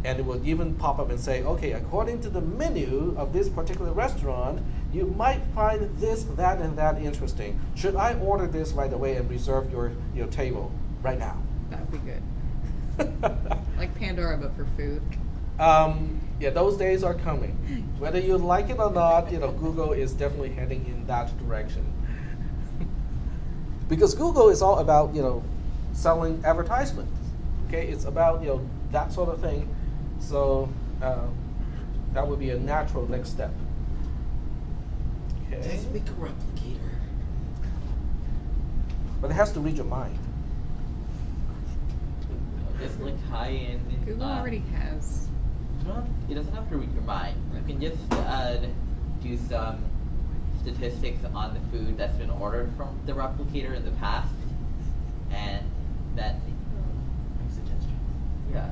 And it will even pop up and say, okay, according to the menu of this particular restaurant, you might find this, that, and that interesting. Should I order this right away and reserve your table right now? That would be good. Like Pandora, but for food. Yeah, those days are coming. Whether you like it or not, Google is definitely heading in that direction. Because Google is all about, selling advertisement. Okay, it's about, that sort of thing. So that would be a natural next step. Okay. Let's make a replicator. But it has to read your mind. Just like high-end. Google already has. Well, it doesn't have to read your mind. You can just do some statistics on the food that's been ordered from the replicator in the past, and then make suggestions. Yeah.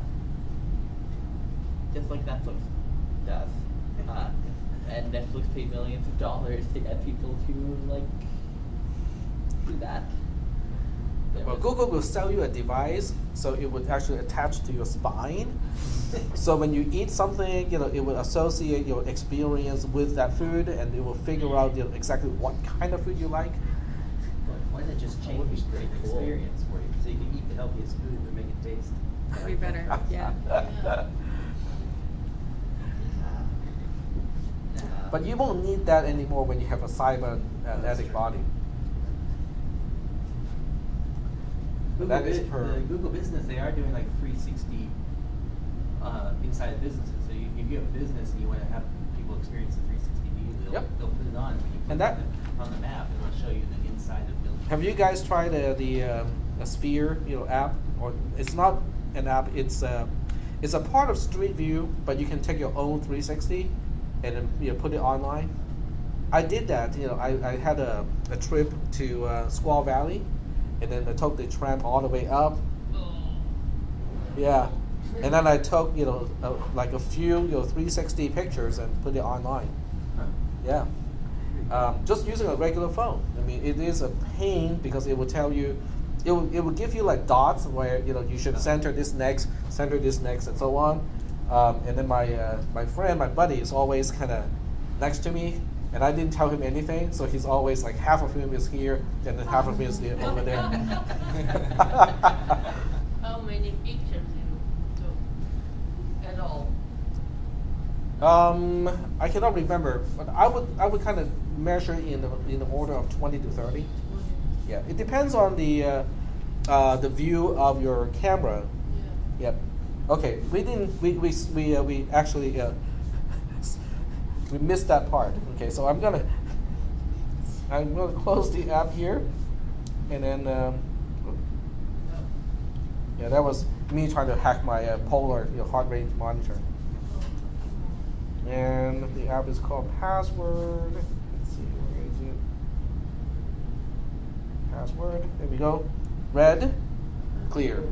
Just like Netflix does. And Netflix paid millions of dollars to get people to do that. Well, Google will sell you a device, so it would actually attach to your spine. So when you eat something, it will associate your experience with that food, and it will figure out exactly what kind of food you like. Why not just That would change be the pretty cool. experience for you, so you can eat the healthiest food but make it taste? That'd be better. Yeah. But you won't need that anymore when you have a cybernetic body. Google, That is per. Google Business, they are doing like 360 inside businesses. So if you have a business and you want to have people experience the 360 view, Yep. they'll put it on. When you put And that- it on the map, it'll show you the inside of the building. Have you guys tried the Sphere app? Or it's not an app. It's a part of Street View, but you can take your own 360 and then put it online. I did that. I had a trip to Squaw Valley, and then I took the tram all the way up. Yeah, and then I took like a few 360 pictures and put it online. Huh. Yeah. Just using a regular phone. I mean, it is a pain because it will tell you, it will give you like dots where you should center this next, and so on. And then my friend, my buddy, is always kind of next to me, and I didn't tell him anything, so he's always like half of him is here, and then half of him is over there. How many pictures you took at all? I cannot remember, but I would kind of measure in the order of 20 to 30. Yeah, it depends on the view of your camera. Yeah. Yep. Okay, we actually we missed that part. Okay, so I'm gonna close the app here, and then yeah, that was me trying to hack my polar heart rate monitor. And the app is called Password. Let's see, where is it? Password. There we go. Red, clear.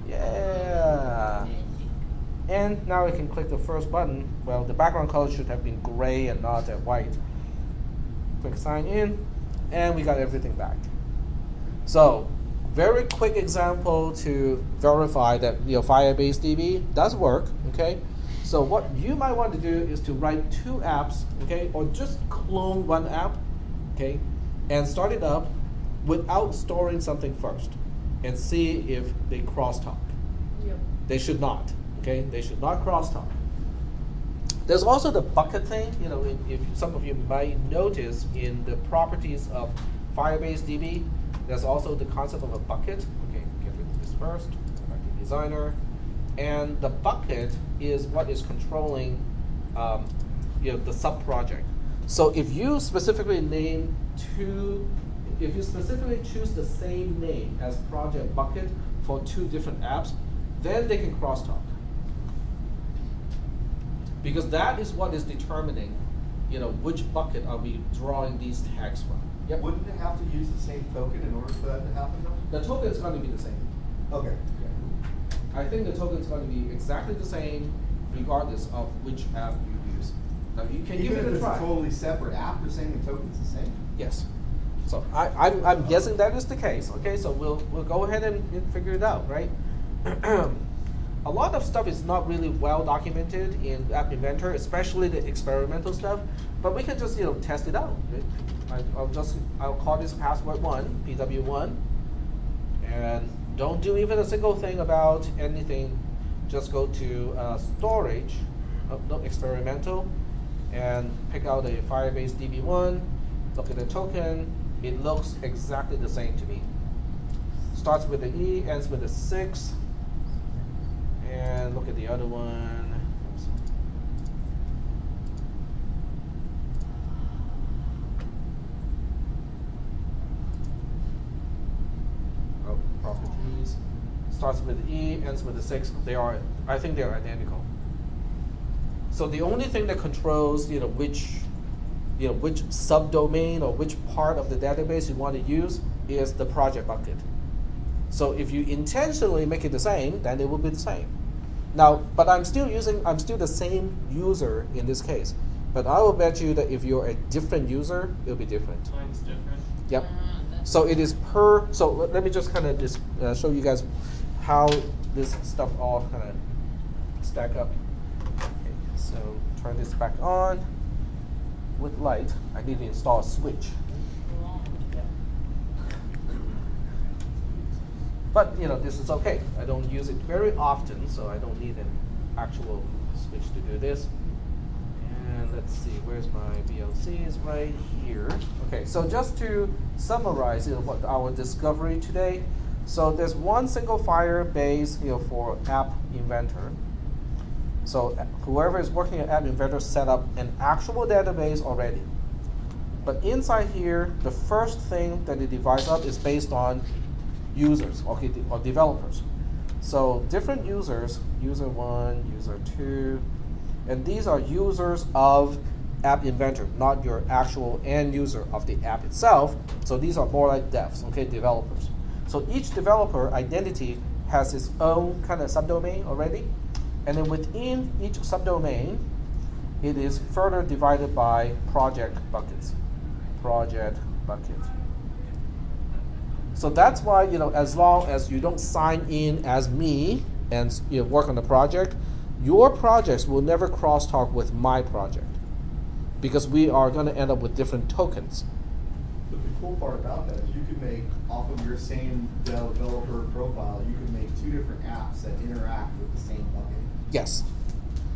Yeah. And now we can click the first button. Well, the background color should have been gray and not white. Click sign in, and we got everything back. So, very quick example to verify that Firebase DB does work. Okay. So what you might want to do is to write two apps, okay, or just clone one app, okay, and start it up without storing something first, and see if they crosstalk. Yep. They should not, okay? They should not crosstalk. There's also the bucket thing. If some of you might notice in the properties of Firebase DB, there's also the concept of a bucket. Okay, get rid of this first. Go back to Designer. And the bucket is what is controlling the sub-project. So if you specifically choose the same name as project bucket for two different apps, then they can crosstalk. Because that is what is determining, which bucket are we drawing these tags from. Yep. Wouldn't it have to use the same token in order for that to happen though? The token is going to be the same. Okay. I think the token is going to be exactly the same regardless of which app you use. Now you can Even give if it a it's try. a totally separate app, they're saying the token's the same? Yes. So I'm guessing that is the case. Okay, so we'll go ahead and figure it out, right? A lot of stuff is not really well documented in App Inventor, especially the experimental stuff. But we can just test it out. Right? I'll call this password 1, PW1, and don't do even a single thing about anything. Just go to storage, experimental, and pick out a Firebase DB1. Look at the token. It looks exactly the same to me. Starts with the E, ends with a 6. And look at the other one. Oops. Oh, properties. Starts with the E, ends with the 6. I think they are identical. So the only thing that controls, which subdomain or which part of the database you want to use is the project bucket. So if you intentionally make it the same, then it will be the same. Now, but I'm still the same user in this case. But I will bet you that if you're a different user, it'll be different. Mine's different. Yep. That's So it is per. So let me just kind of just show you guys how this stuff all kind of stack up. Okay, so turn this back on with light. I need to install a switch. But you know, this is okay. I don't use it very often, so I don't need an actual switch to do this. And let's see, where's my VLC? Is right here. Okay, so just to summarize, what our discovery today. So there's one single Firebase, for App Inventor. So whoever is working at App Inventor set up an actual database already. But inside here, the first thing that it divides up is based on users, okay, or developers. So different users, user 1, user 2, and these are users of App Inventor, not your actual end user of the app itself. So these are more like devs, okay, developers. So each developer identity has its own kind of subdomain already, and then within each subdomain, it is further divided by project buckets. Project bucket. So that's why, as long as you don't sign in as me and work on the project, your projects will never crosstalk with my project, because we are going to end up with different tokens. But the cool part about that is you could make, off of your same developer profile, you could make 2 different apps that interact with the same bucket. Yes.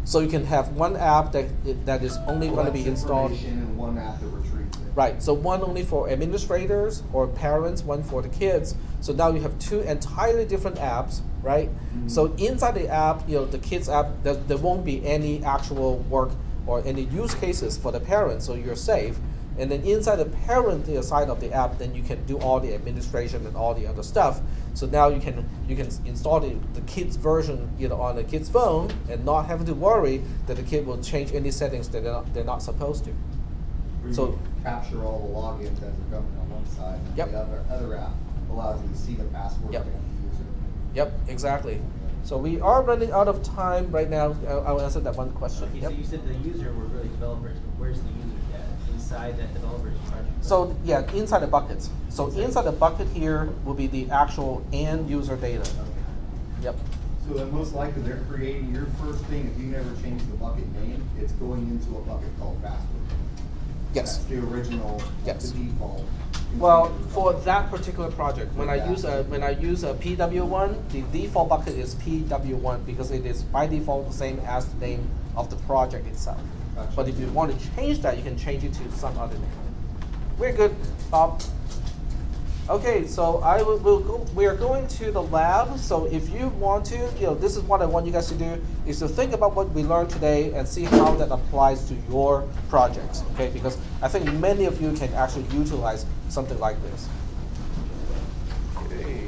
So you can have one app that is only going to be installed. And one app that retrieves it. Right. So one only for administrators or parents, one for the kids. So now you have 2 entirely different apps, right? Mm-hmm. So inside the app, the kids app, there won't be any actual work or any use cases for the parents, so you're safe. And then inside the parent side of the app, then you can do all the administration and all the other stuff. So now you can install the kids version on the kid's phone and not having to worry that the kid will change any settings that they're not supposed to. So capture all the logins as they're coming on one side, and yep. The other app allows you to see the password yep. of the user. Yep, exactly. So we are running out of time right now. I'll answer that one question. Okay, yep. So you said the user were really developers, but where's the user data? Inside that developer's project? So yeah, inside the buckets. So inside the bucket here will be the actual end user data. Okay. Yep. So then most likely they're creating your first thing. If you never change the bucket name, it's going into a bucket called password. Yes. That's the original, yes. the default. Well, for that particular project, when I use a PW1, the default bucket is PW1 because it is by default the same as the name of the project itself. Gotcha. But if you want to change that, you can change it to some other name. We're good, Bob. Okay, so we are going to the lab. So if you want to, this is what I want you guys to do, is to think about what we learned today and see how that applies to your projects, okay? Because I think many of you can actually utilize something like this. Okay.